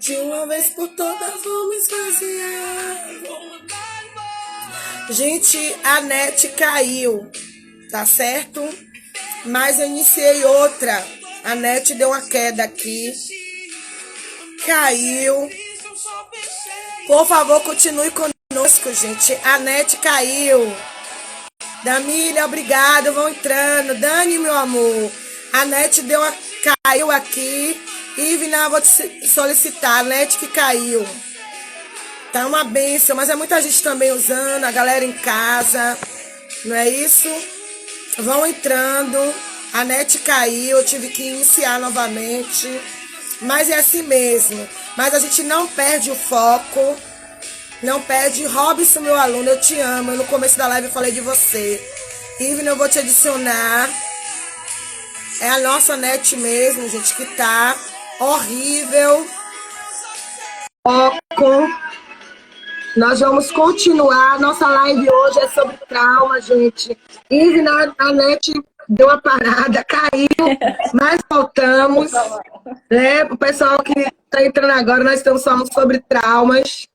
De uma vez por todas vamos esvaziar. Gente, a net caiu, tá certo? Mas eu iniciei outra. A net deu uma queda aqui. Caiu. Por favor, continue conosco, gente. A net caiu. Damília, obrigado. Vão entrando. Dani, meu amor. A net caiu aqui. Ivna, vou te solicitar. A net que caiu. Tá uma bênção, mas é muita gente também usando. A galera em casa. Não é isso? Vão entrando. A net caiu. Eu tive que iniciar novamente. Mas é assim mesmo. Mas a gente não perde o foco. Não perde. Robson, meu aluno, eu te amo. No começo da live eu falei de você. Ivna, eu vou te adicionar. É a nossa net mesmo, gente, que tá horrível. Foco. Nós vamos continuar. Nossa live hoje é sobre trauma, gente. Ivna, a net deu uma parada, caiu, mas voltamos. Né? O pessoal que está entrando agora, nós estamos falando sobre traumas.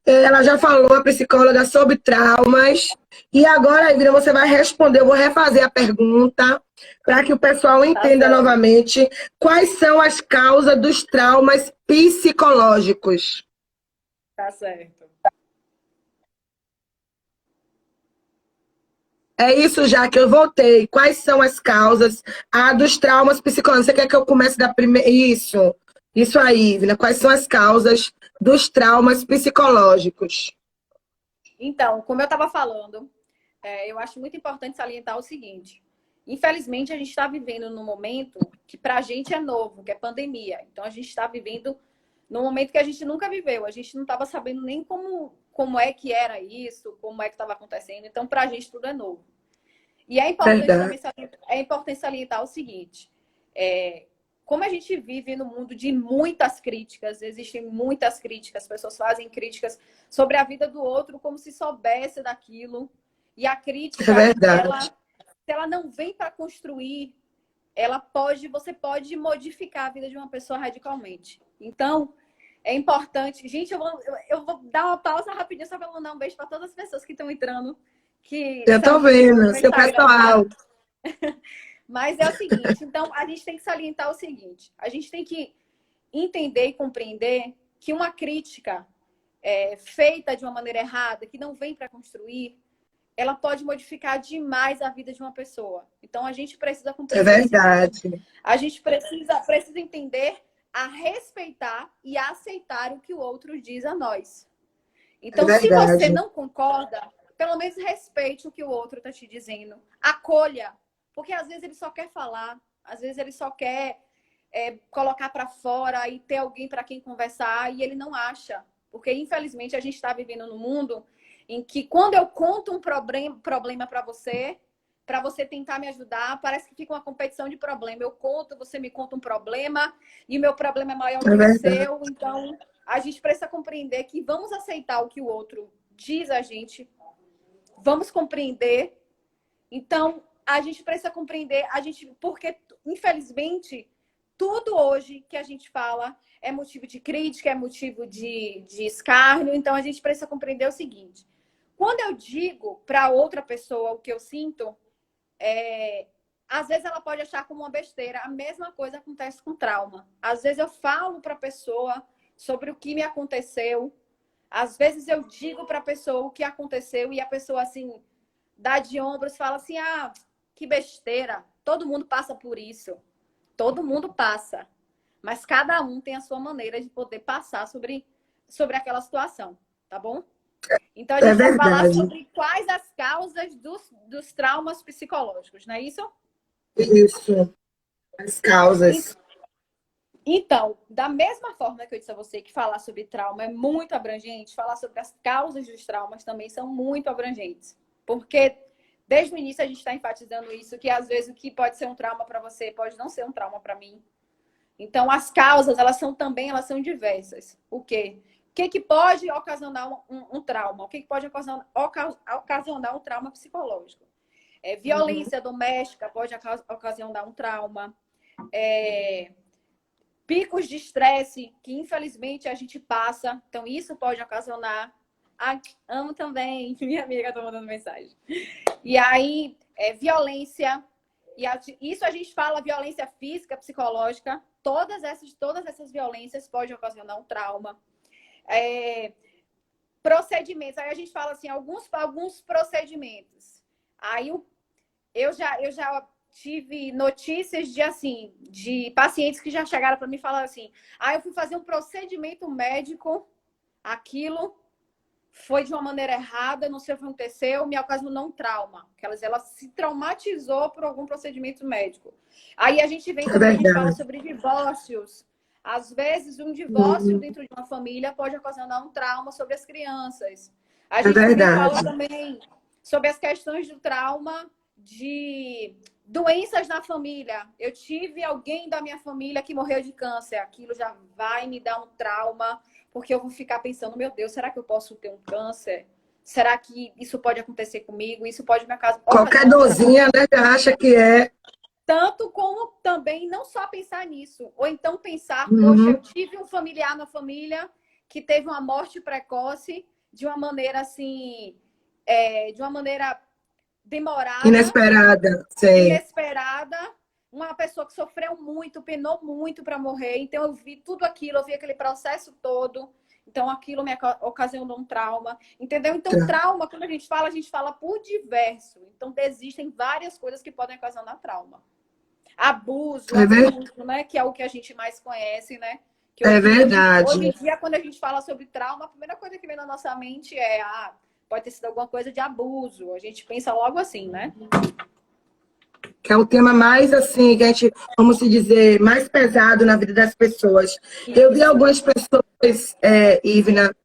Ela já falou, a psicóloga, sobre traumas. E agora, Ivna, você vai responder. Eu vou refazer a pergunta para que o pessoal entenda novamente quais são as causas dos traumas psicológicos. Tá certo. É isso, já que eu voltei. Quais são as causas dos traumas psicológicos? Você quer que eu comece da primeira? Isso aí, Ivna. Quais são as causas dos traumas psicológicos? Então, como eu estava falando, eu acho muito importante salientar o seguinte. Infelizmente, a gente está vivendo num momento que para a gente é novo, que é pandemia. Então, a gente está vivendo num momento que a gente nunca viveu. A gente não estava sabendo nem como é que era isso, como é que estava acontecendo. Então, para a gente, tudo é novo. E é importante salientar o seguinte. Como a gente vive no mundo de muitas críticas, existem muitas críticas, as pessoas fazem críticas sobre a vida do outro como se soubesse daquilo. E a crítica, se ela não vem para construir, você pode modificar a vida de uma pessoa radicalmente. Então, é importante. Gente, eu vou dar uma pausa rapidinho só para mandar um beijo para todas as pessoas que estão entrando. Eu tô vendo, seu pessoal. Mas é o seguinte, então a gente tem que salientar o seguinte, a gente tem que entender e compreender que uma crítica feita de uma maneira errada, que não vem para construir, ela pode modificar demais a vida de uma pessoa. Então a gente precisa compreender. É verdade. A gente precisa entender a respeitar e a aceitar o que o outro diz a nós. Então, se você não concorda, pelo menos respeite o que o outro está te dizendo. Acolha. Porque às vezes ele só quer falar, às vezes ele só quer colocar para fora e ter alguém para quem conversar e ele não acha. Porque, infelizmente, a gente está vivendo num mundo em que quando eu conto um problema para você tentar me ajudar, parece que fica uma competição de problema. Eu conto, você me conta um problema e o meu problema é maior que o seu. Então, a gente precisa compreender que vamos aceitar o que o outro diz a gente. Vamos compreender. Então, a gente precisa compreender, porque, infelizmente, tudo hoje que a gente fala é motivo de crítica, é motivo de escárnio. Então, a gente precisa compreender o seguinte. Quando eu digo para outra pessoa o que eu sinto, às vezes ela pode achar como uma besteira. A mesma coisa acontece com trauma. Às vezes eu falo para a pessoa sobre o que me aconteceu. Às vezes eu digo para a pessoa o que aconteceu e a pessoa, assim, dá de ombros, fala assim, que besteira. Todo mundo passa por isso. Todo mundo passa. Mas cada um tem a sua maneira de poder passar sobre aquela situação. Tá bom? Então, a gente vai falar sobre quais as causas dos traumas psicológicos, não é isso? Isso. As causas. Então, da mesma forma que eu disse a você que falar sobre trauma é muito abrangente, falar sobre as causas dos traumas também são muito abrangentes. Porque desde o início a gente está enfatizando isso, que às vezes o que pode ser um trauma para você pode não ser um trauma para mim. Então, as causas, elas são diversas. O quê? O que pode ocasionar um trauma? O que pode ocasionar um trauma psicológico? Violência doméstica pode ocasionar um trauma. picos de estresse que, infelizmente, a gente passa. Então, isso pode ocasionar... Ah, amo também. Minha amiga está mandando mensagem. E aí, violência. Isso a gente fala violência física, psicológica. Todas essas violências podem ocasionar um trauma. Procedimentos. Aí a gente fala assim, alguns procedimentos. Aí eu já tive notícias de pacientes que já chegaram para mim e falaram assim, eu fui fazer um procedimento médico, aquilo foi de uma maneira errada, não sei o que aconteceu, me ocasionou um trauma. Ela se traumatizou por algum procedimento médico. Aí a gente vem também, a gente fala sobre divórcios. Às vezes, um divórcio dentro de uma família pode ocasionar um trauma sobre as crianças. A gente também fala também sobre as questões do trauma de doenças na família. Eu tive alguém da minha família que morreu de câncer. Aquilo já vai me dar um trauma, porque eu vou ficar pensando, meu Deus, será que eu posso ter um câncer? Será que isso pode acontecer comigo? Isso pode me ocasionar... Qualquer dorzinha, né, que acha que é... Tanto como também não só pensar nisso. Ou então pensar, poxa, eu tive um familiar na família que teve uma morte precoce de uma maneira assim... de uma maneira demorada. Inesperada, sei. Inesperada. Uma pessoa que sofreu muito, penou muito para morrer. Então, eu vi tudo aquilo, eu vi aquele processo todo. Então, aquilo me ocasionou um trauma. Entendeu? Então, trauma, quando a gente fala por diverso. Então, existem várias coisas que podem ocasionar trauma. Abuso, né? Que é o que a gente mais conhece, né? Que verdade. Hoje em dia, quando a gente fala sobre trauma, a primeira coisa que vem na nossa mente é pode ter sido alguma coisa de abuso. A gente pensa logo assim, né? Que é o tema mais, assim, que a gente, vamos se dizer, mais pesado na vida das pessoas. Eu vi algumas pessoas, Ivna,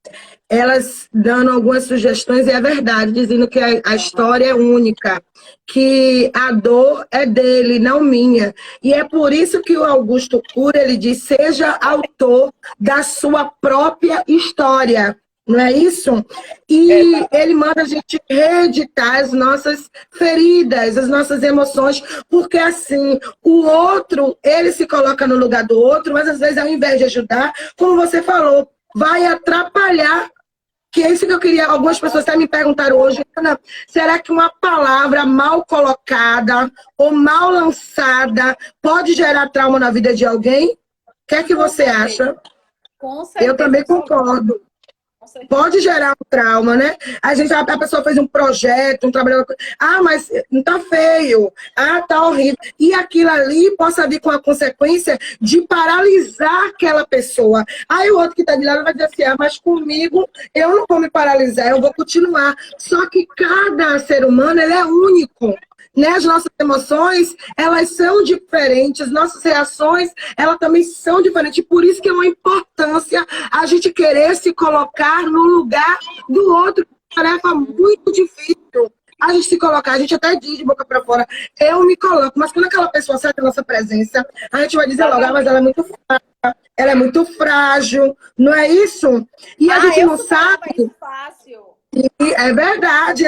elas dando algumas sugestões, e é verdade, dizendo que a história é única, que a dor é dele, não minha. E é por isso que o Augusto Cury, ele diz, seja autor da sua própria história. Não é isso? E ele manda a gente reeditar as nossas feridas, as nossas emoções, porque assim, o outro, ele se coloca no lugar do outro, mas às vezes ao invés de ajudar, como você falou, vai atrapalhar. Que é isso que eu queria, algumas pessoas até me perguntaram hoje, Ana, será que uma palavra mal colocada ou mal lançada pode gerar trauma na vida de alguém? O que é que você acha? Com certeza. Eu também concordo. Pode gerar um trauma, né? A pessoa fez um projeto, um trabalho... mas não tá feio. Tá horrível. E aquilo ali possa vir com a consequência de paralisar aquela pessoa. Aí o outro que tá de lado vai dizer assim, mas comigo eu não vou me paralisar, eu vou continuar. Só que cada ser humano, ele é único. Né? As nossas emoções, elas são diferentes, nossas reações, elas também são diferentes. Por isso que é uma importância a gente querer se colocar no lugar do outro. Tarefa muito difícil a gente se colocar. A gente até diz de boca para fora, eu me coloco. Mas quando aquela pessoa sai da nossa presença, a gente vai dizer logo, mas ela é muito fraca, ela é muito frágil, não é isso? E a gente não sabe... Isso fácil. E é verdade,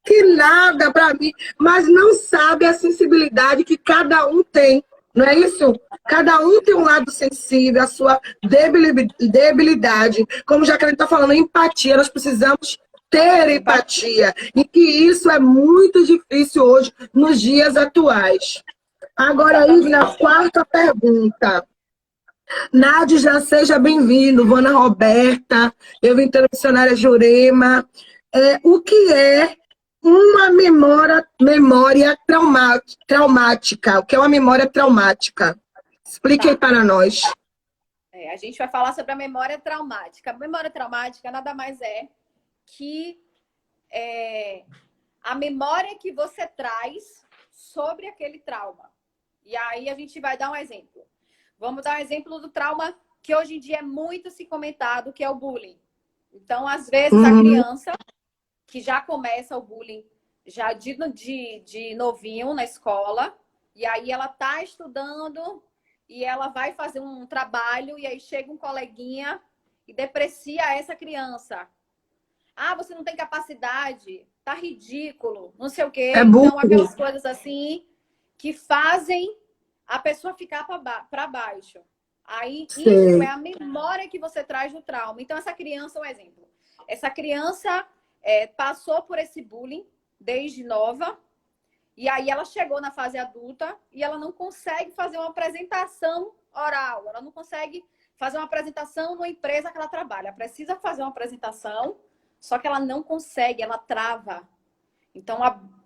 que nada para mim, mas não sabe a sensibilidade que cada um tem, não é isso? Cada um tem um lado sensível, a sua debilidade. Como já que a gente está falando, empatia, nós precisamos ter empatia. E que isso é muito difícil hoje, nos dias atuais. Agora, Ivna, quarta pergunta. Nádia, já seja bem-vindo. Vana Roberta, eu vim ter a missionária Jurema. O que é uma memória traumática? O que é uma memória traumática? Explique aí para nós. A gente vai falar sobre a memória traumática. A memória traumática nada mais é que a memória que você traz sobre aquele trauma. E aí a gente vai dar um exemplo. Vamos dar um exemplo do trauma que hoje em dia é muito se comentado, que é o bullying. Então, às vezes, a criança que já começa o bullying já de novinho na escola, e aí ela tá estudando e ela vai fazer um trabalho, e aí chega um coleguinha e deprecia essa criança. Você não tem capacidade, tá ridículo, não sei o quê. Então, aquelas coisas assim que fazem a pessoa ficar para baixo. Aí, isso é Sei. a memória que você traz do trauma. Então, essa criança, um exemplo. Essa criança passou por esse bullying desde nova, e aí ela chegou na fase adulta e ela não consegue fazer uma apresentação oral, ela não consegue fazer uma apresentação numa empresa que ela trabalha. Ela precisa fazer uma apresentação, só que ela não consegue, ela trava. Então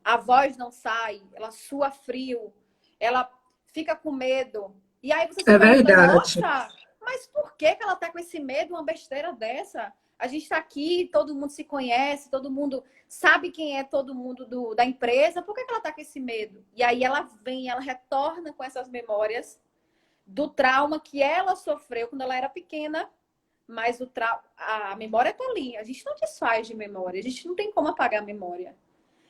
a voz não sai, ela sua frio, ela fica com medo. E aí você se É pergunta, verdade. nossa, mas por que ela tá com esse medo, uma besteira dessa? A gente está aqui, todo mundo se conhece, todo mundo sabe quem é todo mundo da empresa, por que ela tá com esse medo? E aí ela vem, ela retorna com essas memórias do trauma que ela sofreu quando ela era pequena, mas a memória tá ali. A gente não desfaz de memória, a gente não tem como apagar a memória.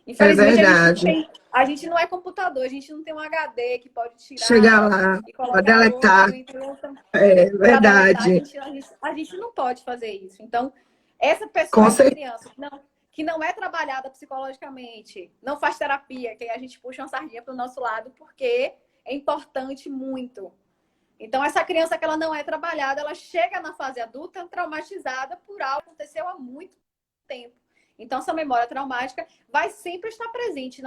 É Infelizmente, verdade. a gente não é computador, a gente não tem um HD que pode Chegar tirar lá, e para colocar deletar. outro, entre outro É para deletar. verdade. A gente não pode fazer isso. Então, essa pessoa, Com essa certeza. criança que não é trabalhada psicologicamente, não faz terapia, que aí a gente puxa uma sardinha para o nosso lado, porque é importante muito. Então, essa criança que ela não é trabalhada, ela chega na fase adulta traumatizada por algo que aconteceu há muito tempo. Então, essa memória traumática vai sempre estar presente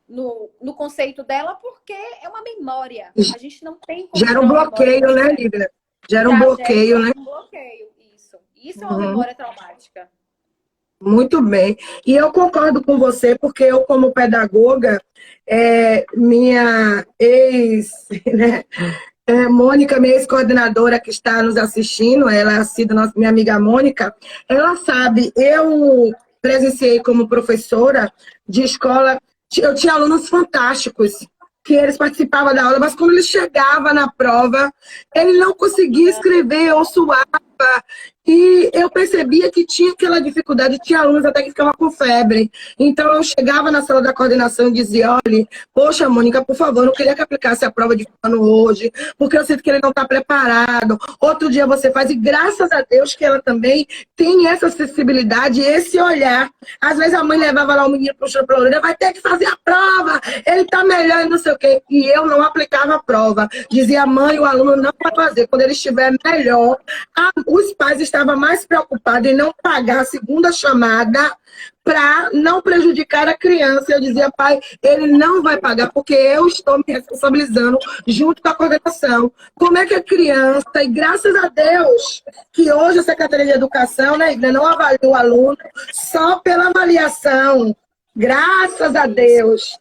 no conceito dela, porque é uma memória. A gente não tem como Gera um tirar uma memória do bloqueio, né, cérebro. Lívia? Gera um Já gera bloqueio, né? um bloqueio, isso. Isso é uma Uhum. memória traumática. Muito bem. E eu concordo com você, porque eu, como pedagoga, minha ex, né, Mônica, minha ex-coordenadora que está nos assistindo, ela é sido minha amiga Mônica, ela sabe, eu presenciei como professora de escola, eu tinha alunos fantásticos, que eles participavam da aula, mas quando ele chegava na prova, ele não conseguia escrever ou suava, e eu percebia que tinha aquela dificuldade, tinha alunos até que ficavam com febre. Então eu chegava na sala da coordenação e dizia, olha, poxa, Mônica, por favor, não queria que aplicasse a prova de fulano hoje, porque eu sinto que ele não está preparado. Outro dia você faz, e graças a Deus que ela também tem essa acessibilidade, esse olhar. Às vezes a mãe levava lá o menino puxando para a orelha, vai ter que fazer a prova, ele está melhor e não sei o quê. E eu não aplicava a prova. Dizia, mãe, o aluno não vai fazer. Quando ele estiver melhor, os pais estavam mais preocupados em não pagar a segunda chamada para não prejudicar a criança. Eu dizia, pai, ele não vai pagar porque eu estou me responsabilizando junto com a coordenação. Como é que a criança, e graças a Deus, que hoje a Secretaria de Educação, né, ainda não avalia o aluno só pela avaliação. Graças a Deus.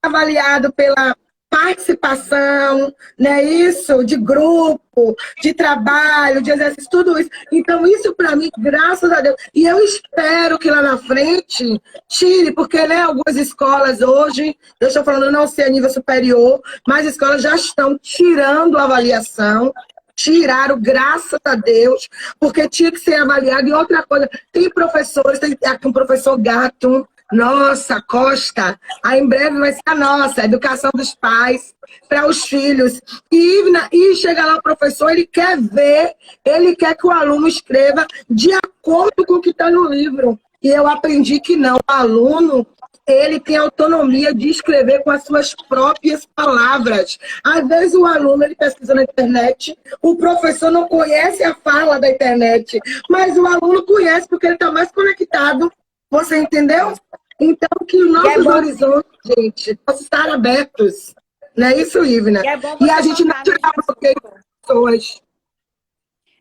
Avaliado pela participação, né, isso, de grupo, de trabalho, de exercício, tudo isso. Então, isso para mim, graças a Deus. E eu espero que lá na frente tire, porque né, algumas escolas hoje, eu estou falando não ser a nível superior, mas escolas já estão tirando a avaliação, tiraram, graças a Deus, porque tinha que ser avaliado. E outra coisa, tem professores, tem aqui um professor Gato, nossa, Costa, aí em breve vai ser a nossa, a educação dos pais para os filhos. E chega lá o professor, ele quer ver, ele quer que o aluno escreva de acordo com o que está no livro. E eu aprendi que não, o aluno, ele tem autonomia de escrever com as suas próprias palavras. Às vezes o aluno, ele pesquisa na internet, o professor não conhece a fala da internet, mas o aluno conhece porque ele está mais conectado. Você entendeu? Então, que os nossos horizontes, gente, possam estar abertos. Não é isso, Ivna? E é bom E a você gente não tocar nesse tirar bloqueio assunto. das pessoas.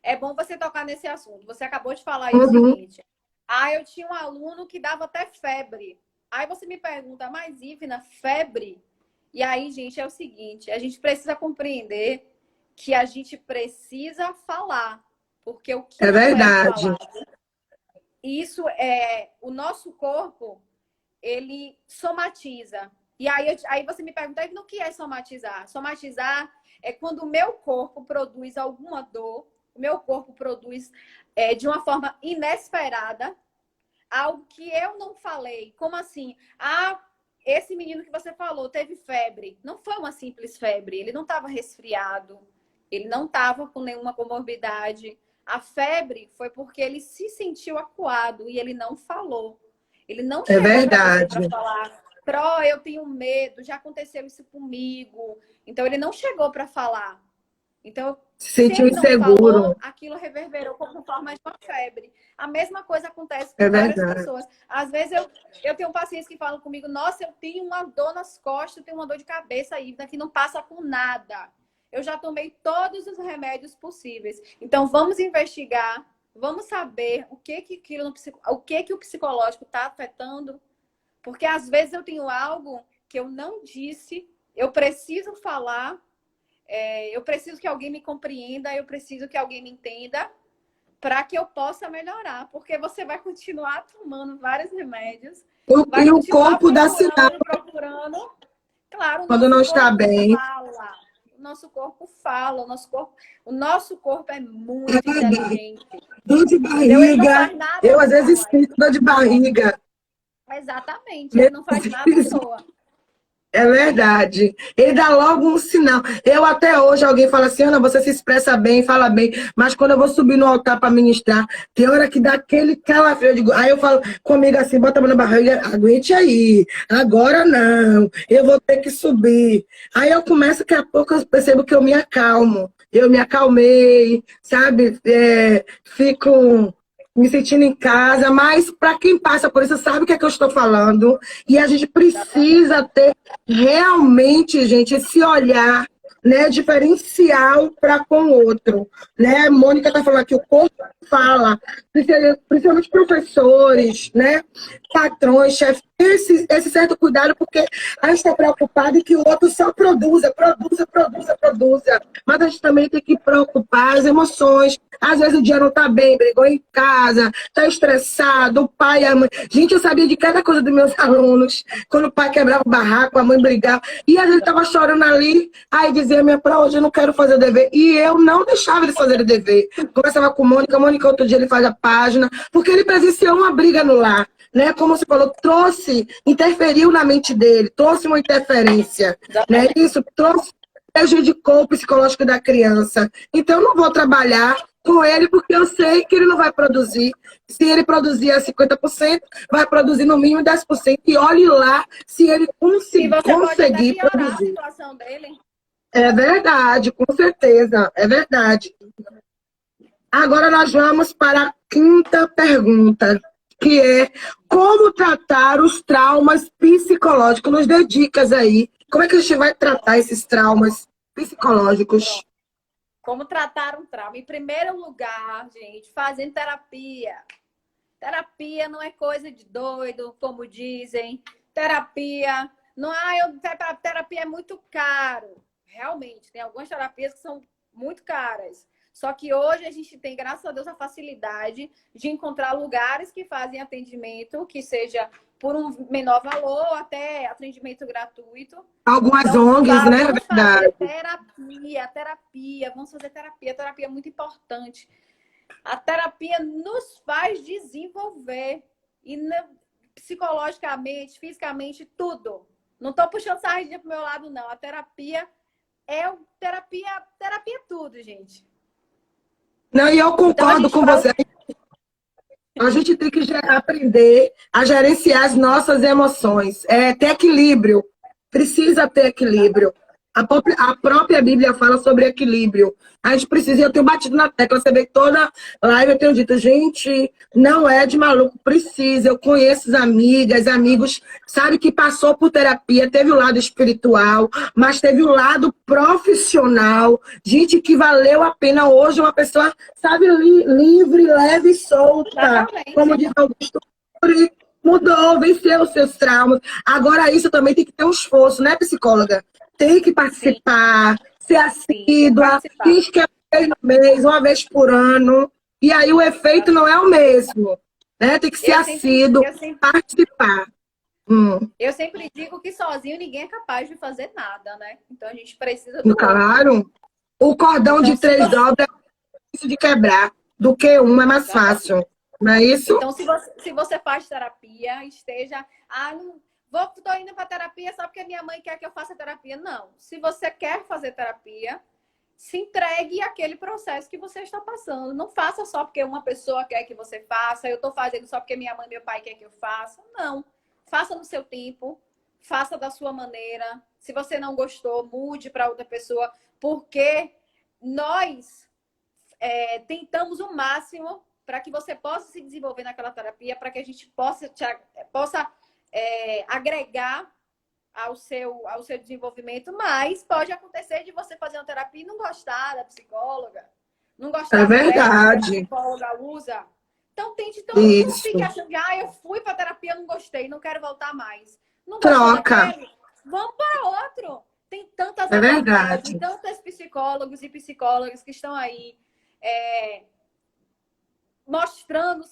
É bom você tocar nesse assunto. Você acabou de falar aí o Uhum. seguinte. Eu tinha um aluno que dava até febre. Aí você me pergunta, mas Ivna, febre? E aí, gente, é o seguinte, a gente precisa compreender que a gente precisa falar. Porque o que É não é verdade. falado, isso é o nosso corpo, ele somatiza. E aí você me pergunta, no que é somatizar? Somatizar é quando o meu corpo produz alguma dor, o meu corpo produz de uma forma inesperada algo que eu não falei. Como assim? Esse menino que você falou teve febre. Não foi uma simples febre. Ele não estava resfriado. Ele não estava com nenhuma comorbidade. A febre foi porque ele se sentiu acuado e ele não falou. Ele não É chegou para você verdade. para falar, Pro, eu tenho medo, já aconteceu isso comigo. Então, ele não chegou para falar. Então, Se Se sentiu ele não falou, inseguro. aquilo reverberou como forma de uma febre. A mesma coisa acontece É com várias verdade. pessoas. Às vezes eu tenho pacientes que falam comigo, nossa, eu tenho uma dor nas costas, eu tenho uma dor de cabeça aí, que não passa com nada. Eu já tomei todos os remédios possíveis. Então vamos investigar, vamos saber o que o psicológico está afetando. Porque às vezes eu tenho algo que eu não disse, eu preciso falar. Eu preciso que alguém me compreenda, eu preciso que alguém me entenda para que eu possa melhorar. Porque você vai continuar tomando vários remédios, vai E o continuar corpo dá sinal procurando. Claro, o quando não nosso está corpo bem. fala. O nosso corpo fala, o nosso corpo é É muito verdade. inteligente. Dor de Entendeu? Ele não barriga. faz nada Eu à às vezes toa. sinto dor de barriga. Exatamente, ele Meu não faz nada à Deus. toa. É verdade. Ele dá logo um sinal. Eu até hoje, alguém fala assim, Ana, você se expressa bem, fala bem, mas quando eu vou subir no altar para ministrar, tem hora que dá aquele calafrio. Aí eu falo comigo assim, bota a mão na barriga, aguente aí, agora não, eu vou ter que subir. Aí eu começo, daqui a pouco eu percebo que eu me acalmo. Eu me acalmei, sabe? Fico me sentindo em casa, mas para quem passa por isso sabe o que é que eu estou falando. E a gente Exatamente. precisa ter realmente, gente, esse olhar, né, diferencial para com o outro, né? A Mônica está falando que o corpo fala, principalmente professores, né, patrões, chefes, esse certo cuidado, porque a gente está preocupado em que o outro só produza. Mas a gente também tem que preocupar as emoções. Às vezes o dia não está bem, brigou em casa, está estressado, o pai, a mãe. Gente, eu sabia de cada coisa dos meus alunos. Quando o pai quebrava o barraco, a mãe brigava. E a gente estava chorando ali, aí dizia, minha pra hoje eu não quero fazer o dever. E eu não deixava eles fazerem o dever. Conversava com Mônica, outro dia ele faz a página, porque ele presenciou uma briga no lar. Né? Como você falou, interferiu na mente dele, trouxe uma interferência. Né? Exatamente. Isso prejudicou o psicológico da criança. Então, eu não vou trabalhar com ele porque eu sei que ele não vai produzir. Se ele produzir a 50%, vai produzir no mínimo 10%. E olhe lá se ele E você pode até conseguir piorar a produzir. situação dele. É verdade, com certeza. É verdade. Agora nós vamos para a quinta pergunta, que é como tratar os traumas psicológicos. Nos dê dicas aí. Como é que a gente vai tratar esses traumas psicológicos? Como tratar um trauma? Em primeiro lugar, gente, fazendo terapia. Terapia não é coisa de doido, como dizem. Terapia, não, terapia é muito caro. Realmente, tem algumas terapias que são muito caras. Só que hoje a gente tem, graças a Deus, a facilidade de encontrar lugares que fazem atendimento, que seja por um menor valor, até atendimento gratuito. Algumas Então, ONGs, né? É vamos fazer verdade. terapia, vamos fazer terapia. Terapia é muito importante. A terapia nos faz desenvolver psicologicamente, fisicamente, tudo. Não estou puxando sardinha pro meu lado, não. A terapia terapia é tudo, gente. Não, e eu Então a concordo gente com fala. você. A gente tem que aprender a gerenciar as nossas emoções. Ter equilíbrio. Precisa ter equilíbrio. A própria Bíblia fala sobre equilíbrio. A gente precisa, eu tenho batido na tecla, você vê que toda live eu tenho dito, gente, não é de maluco, precisa. Eu conheço amigas, amigos, sabe, que passou por terapia, teve o lado espiritual, mas teve o lado profissional, gente que valeu a pena hoje, uma pessoa, sabe, livre, leve e solta. Como Exatamente. diz Augusto Cury, mudou, venceu os seus traumas. Agora, isso também tem que ter um esforço, né, psicóloga? Tem que Sim, participar, ser sim, tem que assídua, participar. diz que é uma vez no mês, uma vez por ano, e aí o efeito não é o mesmo. Né? Tem que ser Eu sempre, assíduo, eu sempre, participar. eu sempre digo que sozinho ninguém é capaz de fazer nada, né? Então a gente precisa do outro. Claro. O cordão Então, de se 3 você. dobras é difícil de quebrar, do que um é mais Exatamente. fácil. Não é isso? Então, se você faz terapia, esteja. Não tô indo para terapia só porque minha mãe quer que eu faça terapia. Não. Se você quer fazer terapia, se entregue àquele processo que você está passando. Não faça só porque uma pessoa quer que você faça. Eu estou fazendo só porque minha mãe e meu pai quer que eu faça. Não. Faça no seu tempo. Faça da sua maneira. Se você não gostou, mude para outra pessoa. Porque nós tentamos o máximo para que você possa se desenvolver naquela terapia, para que a gente possa agregar ao seu desenvolvimento, mas pode acontecer de você fazer uma terapia e não gostar da psicóloga, não gostar da técnica que a psicóloga usa. Então, não fique achando que eu fui para terapia, não gostei, não quero voltar mais. Não troca. Vamos para outro. Tem tantas verdade. Tantos psicólogos e psicólogas que estão aí mostrando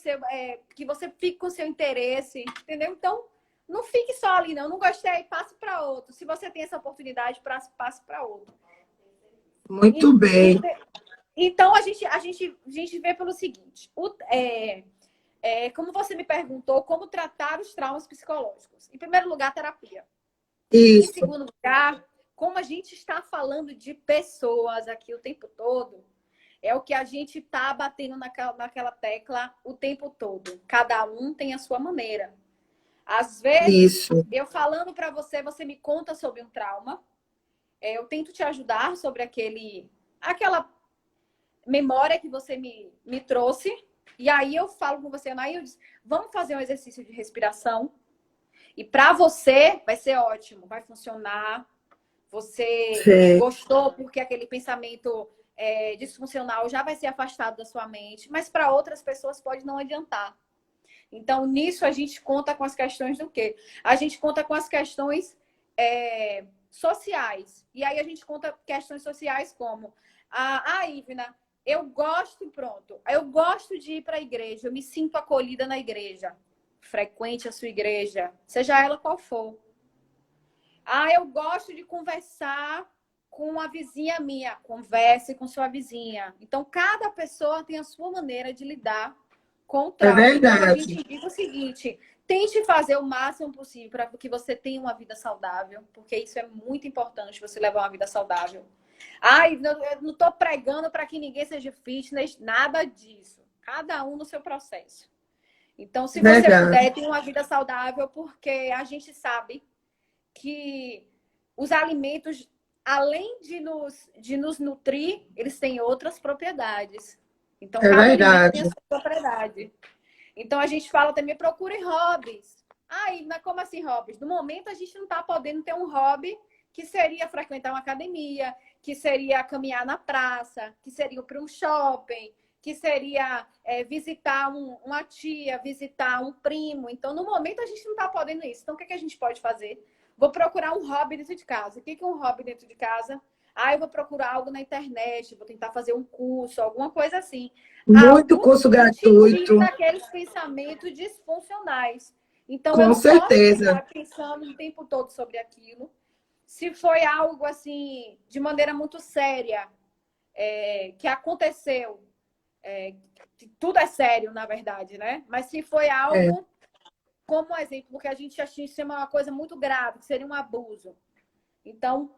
que você fique com o seu interesse, entendeu? Então, não fique só ali, não gostei, passe para outro. Se você tem essa oportunidade, passe para outro. Muito bem. Então, a gente vê pelo seguinte, como você me perguntou, como tratar os traumas psicológicos. Em primeiro lugar, terapia. Isso. Em segundo lugar, como a gente está falando de pessoas aqui o tempo todo, é o que a gente está batendo naquela tecla o tempo todo. Cada um tem a sua maneira. Às vezes, eu falando para você, você me conta sobre um trauma. Eu tento te ajudar sobre aquela memória que você me trouxe. E aí eu falo com você, Anaíldes, vamos fazer um exercício de respiração. E para você vai ser ótimo, vai funcionar. Você gostou porque aquele pensamento disfuncional já vai ser afastado da sua mente. Mas para outras pessoas pode não adiantar. Então, nisso a gente conta com as questões do quê? A gente conta com as questões sociais. E aí a gente conta questões sociais como Ivna, eu gosto de ir para a igreja, eu me sinto acolhida na igreja. Frequente a sua igreja, seja ela qual for. Eu gosto de conversar com a vizinha minha. Converse com sua vizinha. Então, cada pessoa tem a sua maneira de lidar com o trauma. É verdade. Então, a gente diz o seguinte, tente fazer o máximo possível para que você tenha uma vida saudável, porque isso é muito importante, você levar uma vida saudável. Eu não estou pregando para que ninguém seja fitness, nada disso. Cada um no seu processo. Então, se você puder, tenha uma vida saudável, porque a gente sabe que os alimentos, além de nos nutrir, eles têm outras propriedades. Então, cada alimento tem a sua propriedade. Então, a gente fala também, procure hobbies. Mas como assim hobbies? No momento, a gente não está podendo ter um hobby que seria frequentar uma academia, que seria caminhar na praça, que seria ir para um shopping, que seria visitar uma tia, visitar um primo. Então, no momento, a gente não está podendo isso. Então, o que a gente pode fazer? Vou procurar um hobby dentro de casa. O que é um hobby dentro de casa? Eu vou procurar algo na internet, vou tentar fazer um curso, alguma coisa assim. Muito curso gratuito. Daqueles pensamentos disfuncionais. Então, com certeza. Estar pensando o tempo todo sobre aquilo. Se foi algo assim, de maneira muito séria, que aconteceu, tudo é sério, na verdade, né? Mas se foi algo, como exemplo, porque a gente chama uma coisa muito grave, que seria um abuso. Então,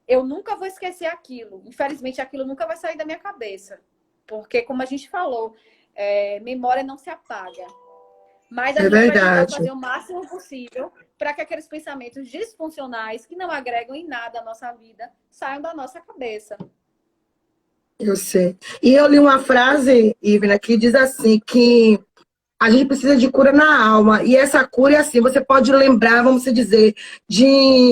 eu nunca vou esquecer aquilo. Infelizmente, aquilo nunca vai sair da minha cabeça. Porque, como a gente falou, memória não se apaga. Mas a gente vai tentar fazer o máximo possível para que aqueles pensamentos disfuncionais, que não agregam em nada a nossa vida, saiam da nossa cabeça. Eu sei. E eu li uma frase, Ivna, que diz assim, que a gente precisa de cura na alma. E essa cura é assim, você pode lembrar, vamos dizer, de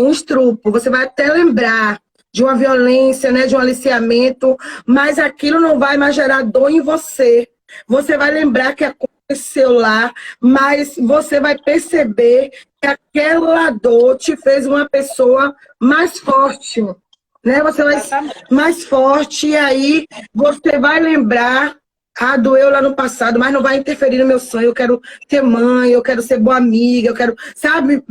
um estrupo. Você vai até lembrar de uma violência, né, de um aliciamento, mas aquilo não vai mais gerar dor em você. Você vai lembrar que aconteceu lá, mas você vai perceber que aquela dor te fez uma pessoa mais forte, né? Você vai mais forte e aí você vai lembrar, doeu lá no passado, mas não vai interferir no meu sonho. Eu quero ser mãe, eu quero ser boa amiga, eu quero, sabe?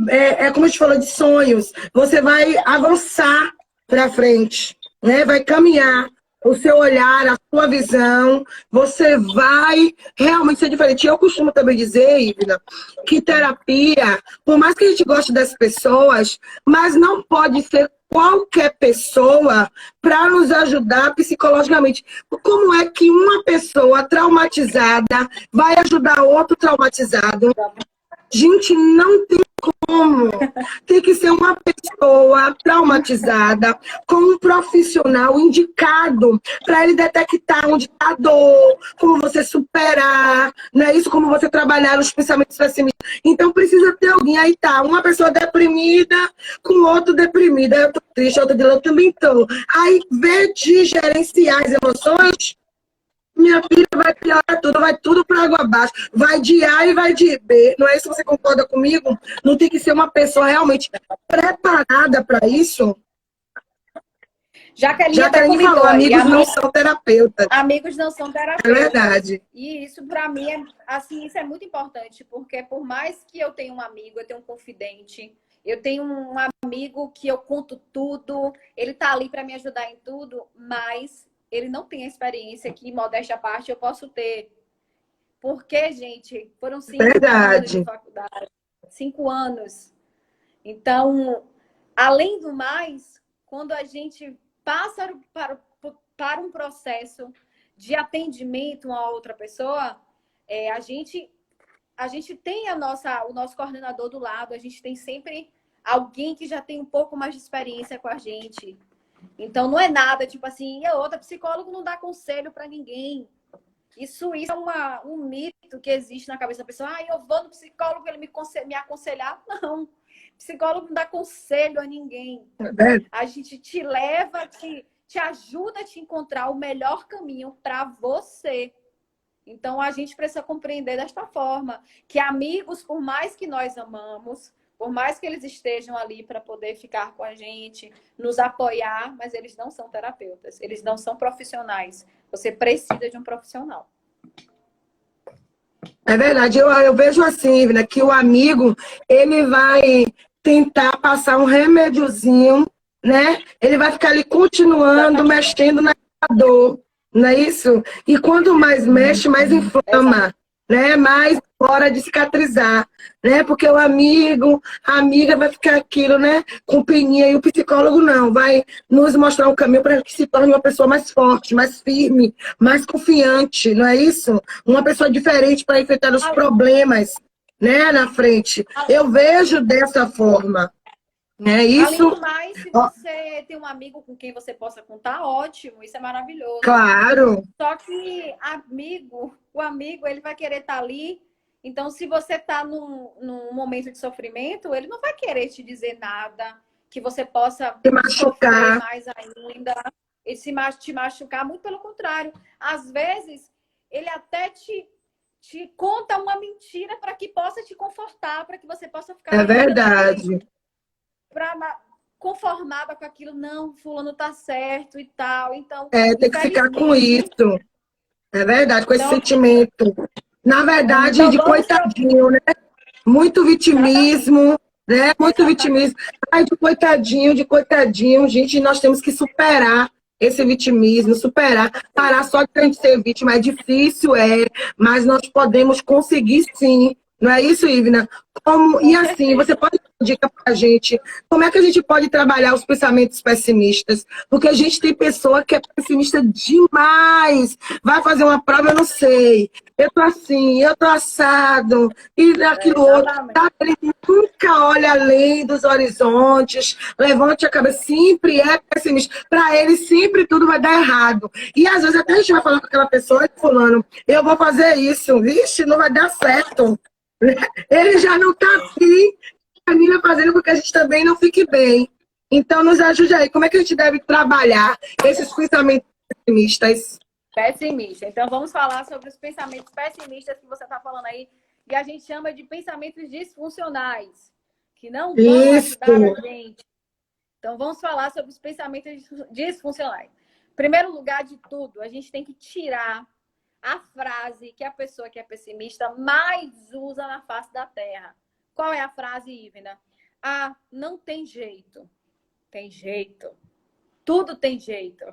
Como a gente falou de sonhos, você vai avançar para frente, né? Vai caminhar. O seu olhar, a sua visão, você vai realmente ser diferente. Eu costumo também dizer, Ivna, que terapia, por mais que a gente goste das pessoas, mas não pode ser qualquer pessoa para nos ajudar psicologicamente. Como é que uma pessoa traumatizada vai ajudar outro traumatizado? Gente, não tem como. Tem que ser uma pessoa traumatizada com um profissional indicado para ele detectar onde está a dor, como você superar, não é isso? Como você trabalhar os pensamentos pessimistas. Então precisa ter alguém. Aí tá, uma pessoa deprimida com outro deprimida. Eu tô triste, outra dele, eu também tô. Aí, vê de gerenciar as emoções, minha filha, vai piorar tudo, vai tudo para água abaixo. Vai de A e vai de B. Não é isso? Você concorda comigo? Não tem que ser uma pessoa realmente preparada para isso? Jaqueline Já que até ele comentou falou, aí, amigos não são terapeutas. amigos não são É terapeutas. verdade. E isso, para mim, assim, isso é muito importante, porque por mais que eu tenha um amigo, eu tenho um confidente, eu tenho um amigo que eu conto tudo, ele tá ali para me ajudar em tudo, mas ele não tem a experiência que, modéstia à parte, eu posso ter. Porque, gente, foram 5 anos de Verdade. faculdade. 5 anos. Então, além do mais, quando a gente passa para um processo de atendimento a outra pessoa, a gente tem o nosso coordenador do lado, a gente tem sempre alguém que já tem um pouco mais de experiência com a gente. Então, não é nada tipo assim, e a outra psicólogo não dá conselho para ninguém. Isso é um mito que existe na cabeça da pessoa. Ah, eu vou no psicólogo, ele me aconselhar. Não, psicólogo não dá conselho a ninguém. A gente te leva, te ajuda a te encontrar o melhor caminho para você. Então, a gente precisa compreender desta forma que amigos, por mais que nós amamos, por mais que eles estejam ali para poder ficar com a gente, nos apoiar, mas eles não são terapeutas, eles não são profissionais. Você precisa de um profissional. É verdade. Eu vejo assim, né, que o amigo, ele vai tentar passar um remédiozinho, né? Ele vai ficar ali continuando, Exatamente. mexendo na dor, não é isso? E quanto mais mexe, mais inflama, né? Mais hora de cicatrizar, né? Porque o amigo, a amiga vai ficar aquilo, né? Com peninha, e o psicólogo não, vai nos mostrar um caminho para que se torne uma pessoa mais forte, mais firme, mais confiante, não é isso? Uma pessoa diferente para enfrentar os problemas, né? Na frente. Eu vejo dessa forma, né? Além Isso, do mais, se ó, você tem um amigo com quem você possa contar, ótimo, isso é maravilhoso. claro, Só que o amigo, ele vai querer estar ali. Então, se você está num momento de sofrimento, ele não vai querer te dizer nada que você possa se sofrer machucar, mais ainda e te machucar. Muito pelo contrário. Às vezes, ele até te conta uma mentira para que possa te confortar, para que você possa ficar é ainda mais verdade. conformada com aquilo. Não, fulano tá certo e tal. Então, É, tem que ficar com infelizmente... isso. É verdade, com esse Então, sentimento. Na verdade, então de vamos pro... coitadinho, né? Muito Exatamente. vitimismo, né? Muito Exatamente. vitimismo. Ai, de coitadinho. Gente, nós temos que superar esse vitimismo, superar, parar só de a gente ser vítima. É difícil, mas nós podemos conseguir sim. Não é isso, Ivna? E Com assim, certeza. você pode dar uma dica para a gente? Como é que a gente pode trabalhar os pensamentos pessimistas? Porque a gente tem pessoa que é pessimista demais. Vai fazer uma prova, eu não sei. Eu tô assim, eu tô assado, e aquilo outro. Exatamente. Tá? Ele nunca olha além dos horizontes, levante a cabeça, sempre é pessimista. Para ele, sempre tudo vai dar errado. E às vezes até a gente vai falar com aquela pessoa, fulano, eu vou fazer isso, vixe, não vai dar certo. Ele já não tá afim, termina fazendo com que a gente também não fique bem. Então, nos ajude aí. Como é que a gente deve trabalhar esses pensamentos pessimistas? Pessimista. Então, vamos falar sobre os pensamentos pessimistas que você está falando aí, que a gente chama de pensamentos disfuncionais, que não vão Isso. ajudar a gente. Então, vamos falar sobre os pensamentos disfuncionais. Em primeiro lugar de tudo, a gente tem que tirar a frase que a pessoa que é pessimista mais usa na face da Terra. Qual é a frase, Ivna? Ah, não tem jeito. Tem jeito. Tudo tem jeito.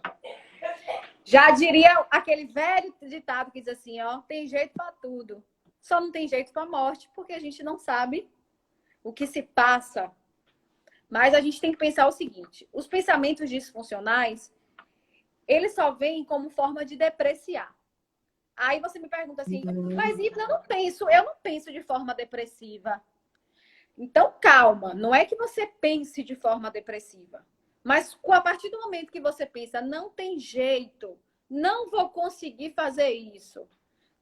Já diria aquele velho ditado que diz assim, ó, tem jeito para tudo. Só não tem jeito para morte, porque a gente não sabe o que se passa. Mas a gente tem que pensar o seguinte, os pensamentos disfuncionais, eles só vêm como forma de depreciar. Aí você me pergunta assim, mas Ivna, eu não penso de forma depressiva. Então, calma. Não é que você pense de forma depressiva. Mas a partir do momento que você pensa, não tem jeito, não vou conseguir fazer isso.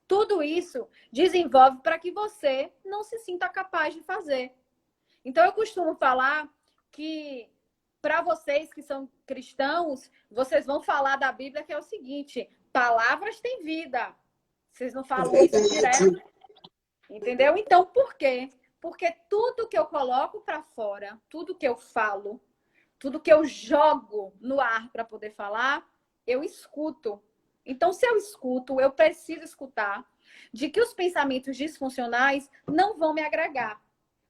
Tudo isso desenvolve para que você não se sinta capaz de fazer. Então, eu costumo falar que, para vocês que são cristãos, vocês vão falar da Bíblia que é o seguinte: palavras têm vida. Vocês não falam isso direto. Entendeu? Então, por quê? Porque tudo que eu coloco para fora, tudo que eu falo, tudo que eu jogo no ar para poder falar, eu escuto. Então, se eu escuto, eu preciso escutar de que os pensamentos disfuncionais não vão me agregar.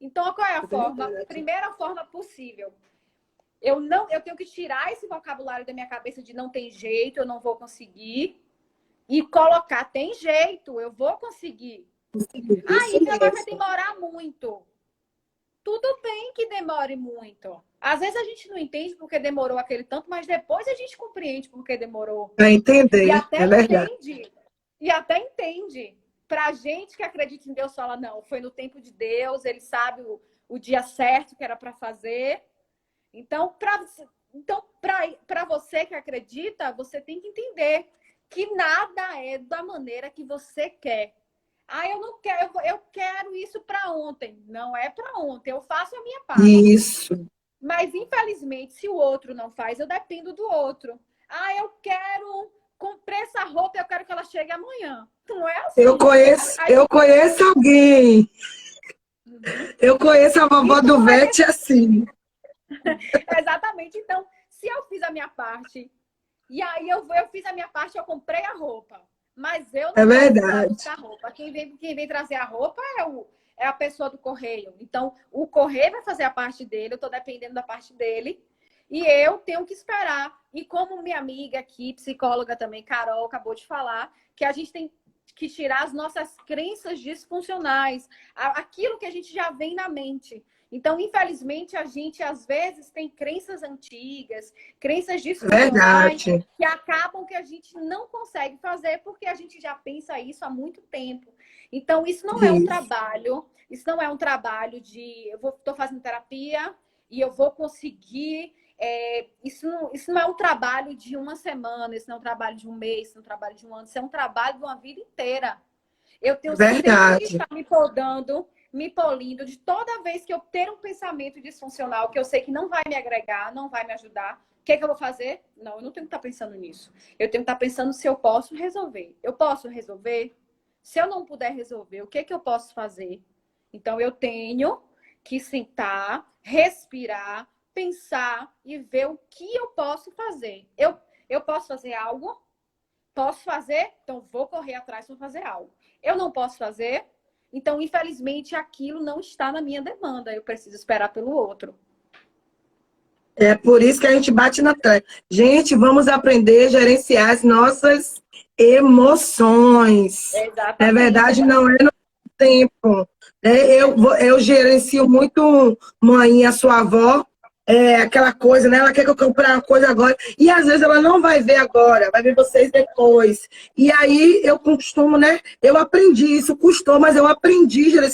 Então, qual é a forma? Primeira forma possível. Eu tenho que tirar esse vocabulário da minha cabeça de não tem jeito, eu não vou conseguir, e colocar tem jeito, eu vou conseguir. Aí vai demorar muito. Tudo bem que demore muito. Às vezes a gente não entende porque demorou aquele tanto, mas depois a gente compreende porque demorou. Para entender, e até é verdade. Entende. E até entende. Pra gente que acredita em Deus, fala, não, foi no tempo de Deus, ele sabe o dia certo que era para fazer. Então, para você que acredita, você tem que entender que nada é da maneira que você quer. Eu não quero, eu quero isso para ontem. Não é para ontem, eu faço a minha parte. Isso. Mas, infelizmente, se o outro não faz, eu dependo do outro. Eu quero... Comprei essa roupa e eu quero que ela chegue amanhã. Não é assim. Eu conheço alguém. Eu conheço a vovó do Vete assim. Exatamente. Então, se eu fiz a minha parte, e aí eu fiz a minha parte, eu comprei a roupa. Mas eu não verdade. buscar a roupa. Quem vem trazer a roupa é a pessoa do correio. Então, o correio vai fazer a parte dele, eu estou dependendo da parte dele. E eu tenho que esperar. E como minha amiga aqui, psicóloga também, Carol, acabou de falar, que a gente tem que tirar as nossas crenças disfuncionais, aquilo que a gente já vem na mente. Então, infelizmente, a gente, às vezes, tem crenças antigas, crenças disfuncionais, que acabam que a gente não consegue fazer porque a gente já pensa isso há muito tempo. Então, isso não é um trabalho, isso não é um trabalho de... Eu estou fazendo terapia e eu vou conseguir... Isso não é um trabalho de uma semana, isso não é um trabalho de um mês, isso não é um trabalho de um ano, isso é um trabalho de uma vida inteira. Eu tenho sempre que estar me podando, me polindo, de toda vez que eu ter um pensamento disfuncional, que eu sei que não vai me agregar, não vai me ajudar, o que eu vou fazer? Não, eu não tenho que estar pensando nisso. Eu tenho que estar pensando se eu posso resolver. Eu posso resolver? Se eu não puder resolver, o que eu posso fazer? Então, eu tenho que sentar, respirar, pensar e ver o que eu posso fazer. Eu posso fazer algo? Posso fazer? Então vou correr atrás para fazer algo. Eu não posso fazer? Então, infelizmente, aquilo não está na minha demanda. Eu preciso esperar pelo outro. É por isso que a gente bate na tecla. Gente, vamos aprender a gerenciar as nossas emoções. Exatamente. Na verdade, não é no tempo. Eu gerencio muito mãe, a sua avó, aquela coisa, né? Ela quer que eu compre uma coisa agora. E às vezes ela não vai ver agora, vai ver vocês depois. E aí eu costumo, né? Eu aprendi isso, custou, mas eu aprendi a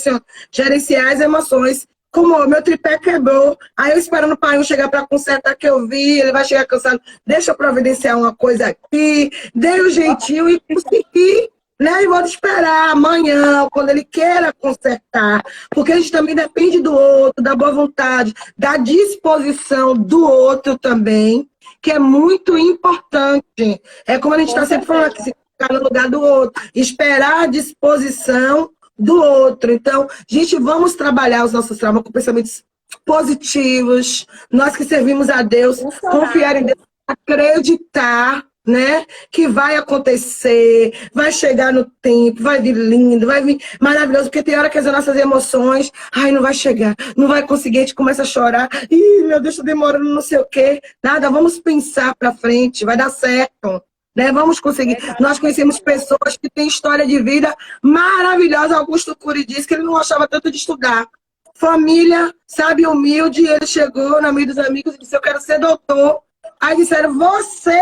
gerenciar as emoções. Como o meu tripé quebrou, aí eu esperando o pai chegar para consertar, que eu vi, ele vai chegar cansado, deixa eu providenciar uma coisa aqui, dei o jeitinho e consegui, né? E vou esperar amanhã, quando ele queira consertar, porque a gente também depende do outro, da boa vontade, da disposição do outro também, que é muito importante. É como a gente está sempre falando aqui, se ficar no lugar do outro, esperar a disposição do outro. Então, gente, vamos trabalhar os nossos traumas com pensamentos positivos. Nós que servimos a Deus, confiar em Deus, acreditar, né, que vai acontecer, vai chegar no tempo, vai vir lindo, vai vir maravilhoso, porque tem hora que as nossas emoções, não vai chegar, não vai conseguir, a gente começa a chorar, meu Deus, tá demorando, não sei o quê. Nada, vamos pensar pra frente, vai dar certo. Né? Vamos conseguir. Nós conhecemos pessoas que têm história de vida maravilhosa. Augusto Cury disse que ele não gostava tanto de estudar. Família, sabe, humilde, ele chegou no meio dos amigos e disse, eu quero ser doutor. Aí disseram, você...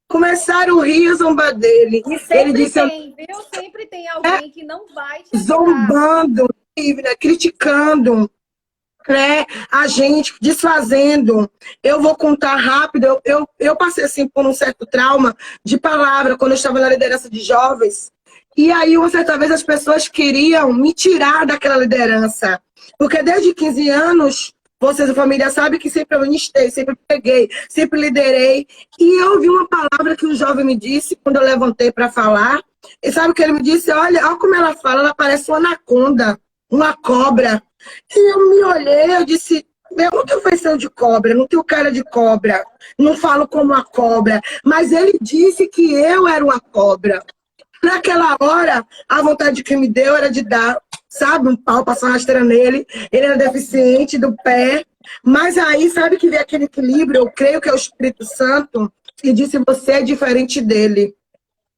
Começaram a rir, zombar dele. E sempre ele disse, viu? Sempre tem alguém que não vai te ajudar. Zombando, criticando. né, a gente desfazendo. Eu vou contar rápido. Eu passei assim por um certo trauma de palavra quando eu estava na liderança de jovens. E aí, uma certa vez, as pessoas queriam me tirar daquela liderança. Porque desde 15 anos, vocês, a família, sabe que sempre eu ministrei, sempre peguei, sempre liderei. E eu ouvi uma palavra que um jovem me disse quando eu levantei para falar. E sabe o que ele me disse? Olha como ela fala, ela parece uma anaconda, uma cobra. E eu me olhei, eu disse, eu não tenho feição de cobra, não tenho cara de cobra, não falo como uma cobra. Mas ele disse que eu era uma cobra. Naquela hora, a vontade que me deu era de dar, sabe, um pau, passar uma rasteira nele. Ele era deficiente do pé. Mas aí, sabe que veio aquele equilíbrio, eu creio que é o Espírito Santo, e disse, você é diferente dele.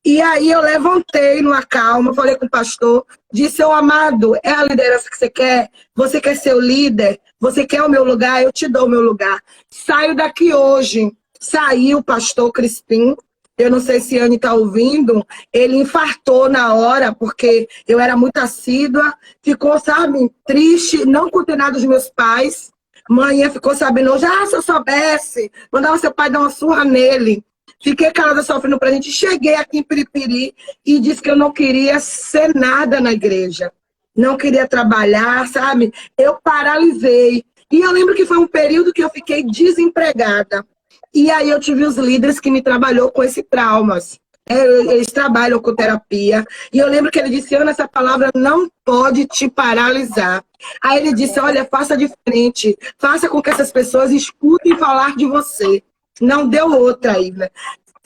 E aí eu levantei numa calma, falei com o pastor, disse, seu amado, é a liderança que você quer? Você quer ser o líder? Você quer o meu lugar? Eu te dou o meu lugar. Saio daqui hoje. Saiu o pastor Crispim, eu não sei se a Anne está ouvindo, ele infartou na hora, porque eu era muito assídua, ficou, sabe, triste, não contei nada dos meus pais. Mãe ficou sabendo, já se eu soubesse, mandava seu pai dar uma surra nele. Fiquei calada sofrendo pra gente. Cheguei aqui em Piripiri e disse que eu não queria ser nada na igreja. Não queria trabalhar, sabe? Eu paralisei. E eu lembro que foi um período que eu fiquei desempregada. E aí eu tive os líderes que me trabalhou com esse traumas. Eles trabalham com terapia. E eu lembro que ele disse, Ana, essa palavra não pode te paralisar. Aí ele disse, olha, faça diferente. Faça com que essas pessoas escutem falar de você. Não deu outra ainda.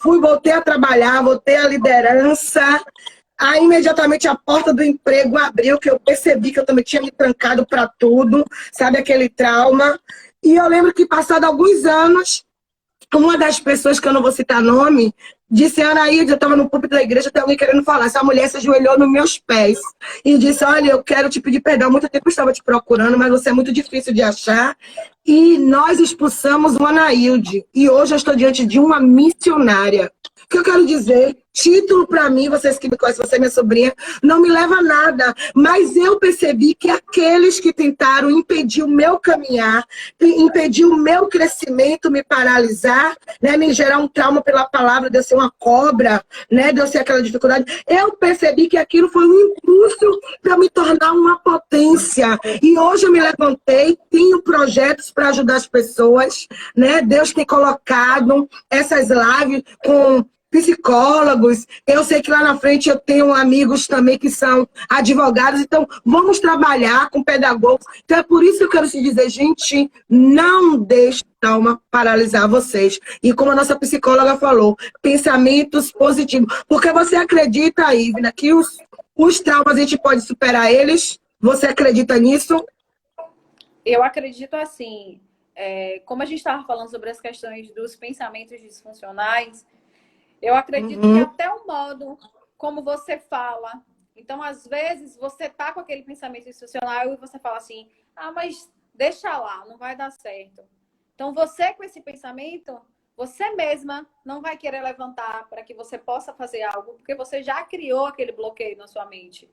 Voltei a trabalhar, voltei à liderança. Aí, imediatamente, a porta do emprego abriu, que eu percebi que eu também tinha me trancado para tudo, sabe, aquele trauma. E eu lembro que, passado alguns anos, uma das pessoas, que eu não vou citar nome, disse, Anaíde, eu estava no púlpito da igreja, tem alguém querendo falar. Essa mulher se ajoelhou nos meus pés e disse, olha, eu quero te pedir perdão. Há muito tempo eu estava te procurando, mas você é muito difícil de achar. E nós expulsamos o Anaíde. E hoje eu estou diante de uma missionária. O que eu quero dizer? Título para mim, vocês que me conhecem, você é minha sobrinha, não me leva a nada. Mas eu percebi que aqueles que tentaram impedir o meu caminhar, impedir o meu crescimento, me paralisar, né, me gerar um trauma pela palavra de eu ser uma cobra, né, de eu ser aquela dificuldade, eu percebi que aquilo foi um impulso para me tornar uma potência. E hoje eu me levantei, tenho projetos para ajudar as pessoas, né? Deus tem colocado essas lives com psicólogos, eu sei que lá na frente eu tenho amigos também que são advogados, então vamos trabalhar com pedagogos. Então é por isso que eu quero te dizer, gente, não deixe o trauma paralisar vocês. E como a nossa psicóloga falou, pensamentos positivos. Porque você acredita, Ivna, que os traumas a gente pode superar eles? Você acredita nisso? Eu acredito assim, como a gente estava falando sobre as questões dos pensamentos disfuncionais, eu acredito que até o modo como você fala. Então, às vezes, você tá com aquele pensamento institucional e você fala assim, mas deixa lá, não vai dar certo. Então, você com esse pensamento, você mesma não vai querer levantar para que você possa fazer algo, porque você já criou aquele bloqueio na sua mente.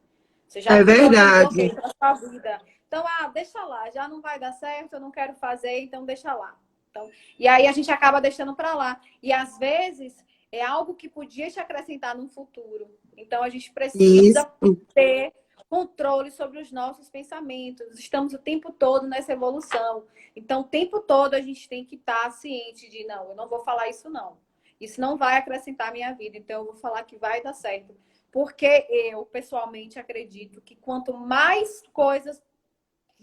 Você já criou aquele bloqueio na sua vida. Então, deixa lá, já não vai dar certo, eu não quero fazer, então deixa lá. Então, e aí a gente acaba deixando para lá. E às vezes é algo que podia te acrescentar no futuro. Então, a gente precisa ter controle sobre os nossos pensamentos. Estamos o tempo todo nessa evolução. Então, o tempo todo a gente tem que estar ciente de, não, eu não vou falar isso, não. Isso não vai acrescentar a minha vida. Então, eu vou falar que vai dar certo. Porque eu, pessoalmente, acredito que quanto mais coisas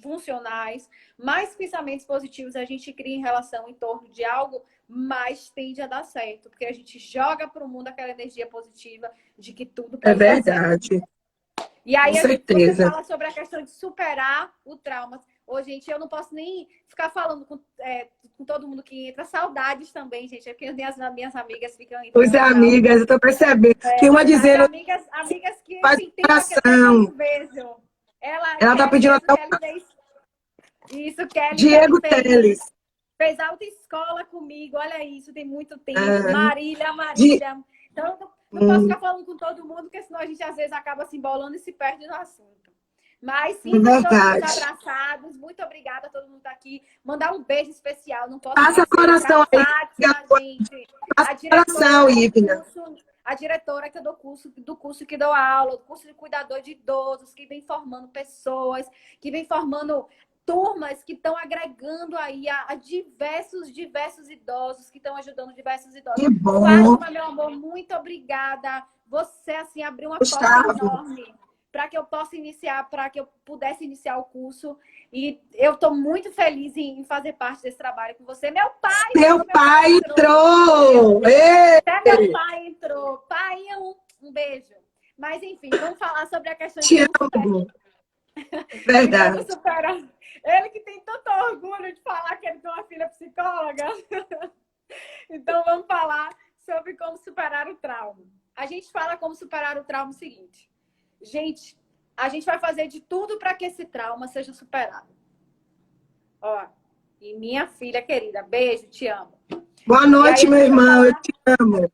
funcionais, mais pensamentos positivos a gente cria em relação em torno de algo, mais tende a dar certo. Porque a gente joga para o mundo aquela energia positiva de que tudo pode dar certo. É verdade. E aí você fala sobre a questão de superar o trauma. Ô, gente, eu não posso nem ficar falando com todo mundo que entra. Saudades também, gente. É porque as minhas amigas ficam... Pois é, amigas, eu tô percebendo. Tem uma dizendo... Amigas que faz assim, tem uma que eu não vejo. Ela tá pedindo até isso, Kelly. Diego Teles. Fez autoescola comigo, olha isso, tem muito tempo. Marília. Então, não posso ficar falando com todo mundo, porque senão a gente às vezes acaba se embolando e se perde no assunto. Mas É sinta todos verdade. abraçados. Muito obrigada a todo mundo que tá aqui. Mandar um beijo especial. Não posso Passa esquecer para coração aí. Fátima, gente. Passa A coração, diretora do Ivna. curso, a diretora que eu dou curso, do curso que dou aula, do curso de cuidador de idosos, que vem formando pessoas, que vem formando turmas que estão agregando aí a diversos idosos, que estão ajudando diversos idosos. Que bom. Fátima, meu amor, muito obrigada. Você, assim, abriu uma porta Gustavo. enorme para que eu possa iniciar, para que eu pudesse iniciar o curso. E eu estou muito feliz em fazer parte desse trabalho com você. Meu pai Seu pai entrou! Até meu pai entrou. Pai, um beijo. Mas, enfim, vamos falar sobre a questão de Te como amo. de como Verdade. superar. Ele que tem tanto orgulho de falar que ele tem uma filha psicóloga. Então, vamos falar sobre como superar o trauma. A gente fala como superar o trauma o seguinte. Gente, a gente vai fazer de tudo para que esse trauma seja superado. Ó, e minha filha querida, beijo, te amo. Boa noite, meu irmão. Eu te amo.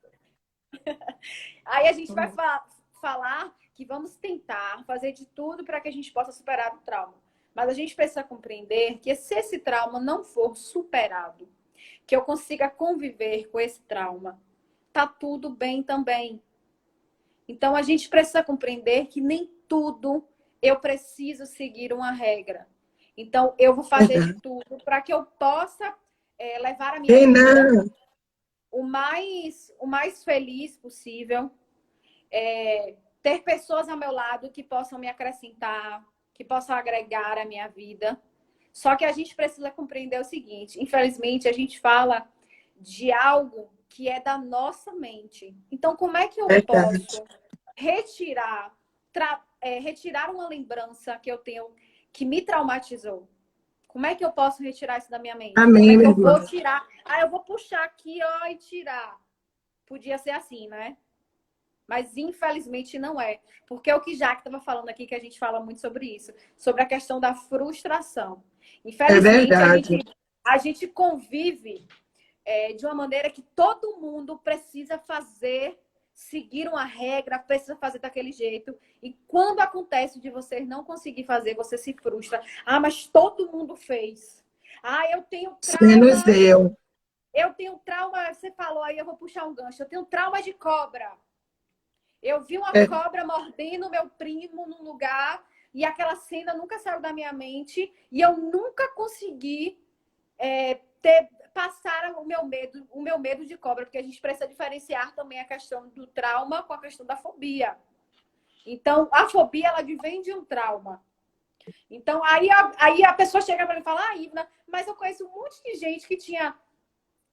Aí a gente vai falar que vamos tentar fazer de tudo para que a gente possa superar o trauma. Mas a gente precisa compreender que se esse trauma não for superado, que eu consiga conviver com esse trauma, tá tudo bem também. Então a gente precisa compreender que nem tudo eu preciso seguir uma regra. Então eu vou fazer de tudo para que eu possa levar a minha vida o mais feliz possível, ter pessoas ao meu lado que possam me acrescentar, que possam agregar a minha vida. Só que a gente precisa compreender o seguinte, infelizmente a gente fala de algo que é da nossa mente. Então como é que eu posso retirar uma lembrança que eu tenho que me traumatizou? Como é que eu posso retirar isso da minha mente? Amém, Como é que eu meu irmão. vou tirar? Eu vou puxar aqui, ó, e tirar. Podia ser assim, né? Mas infelizmente não é. Porque é o que Jaque estava falando aqui, que a gente fala muito sobre isso. Sobre a questão da frustração. Infelizmente, a gente convive de uma maneira que todo mundo precisa seguir uma regra, precisa fazer daquele jeito. E quando acontece de você não conseguir fazer, você se frustra. Mas todo mundo fez. Eu tenho trauma. Menos eu. Eu tenho trauma, você falou aí, eu vou puxar um gancho. Eu tenho trauma de cobra. Eu vi uma cobra mordendo meu primo num lugar e aquela cena nunca saiu da minha mente e eu nunca consegui passar o meu medo de cobra, porque a gente precisa diferenciar também a questão do trauma com a questão da fobia. Então, a fobia, ela vem de um trauma. Então, aí a pessoa chega para mim e fala, Ivna, mas eu conheço um monte de gente que tinha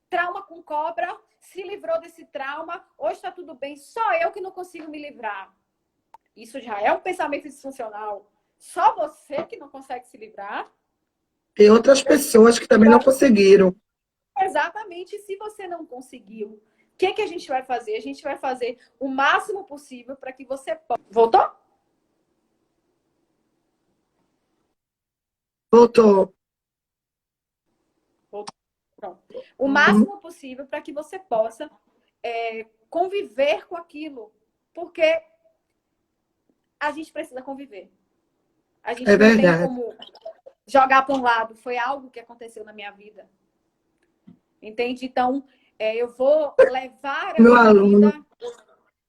trauma com cobra, se livrou desse trauma, hoje está tudo bem, só eu que não consigo me livrar. Isso já é um pensamento disfuncional. Só você que não consegue se livrar. E outras pessoas que também não conseguiram. Exatamente. Se você não conseguiu, o que a gente vai fazer? A gente vai fazer o máximo possível para que você possa... Voltou? Voltou. Pronto. O máximo possível para que você possa conviver com aquilo. Porque a gente precisa conviver. A gente não tem como jogar para um lado. Foi algo que aconteceu na minha vida. Entende? Então, eu vou levar a minha vida,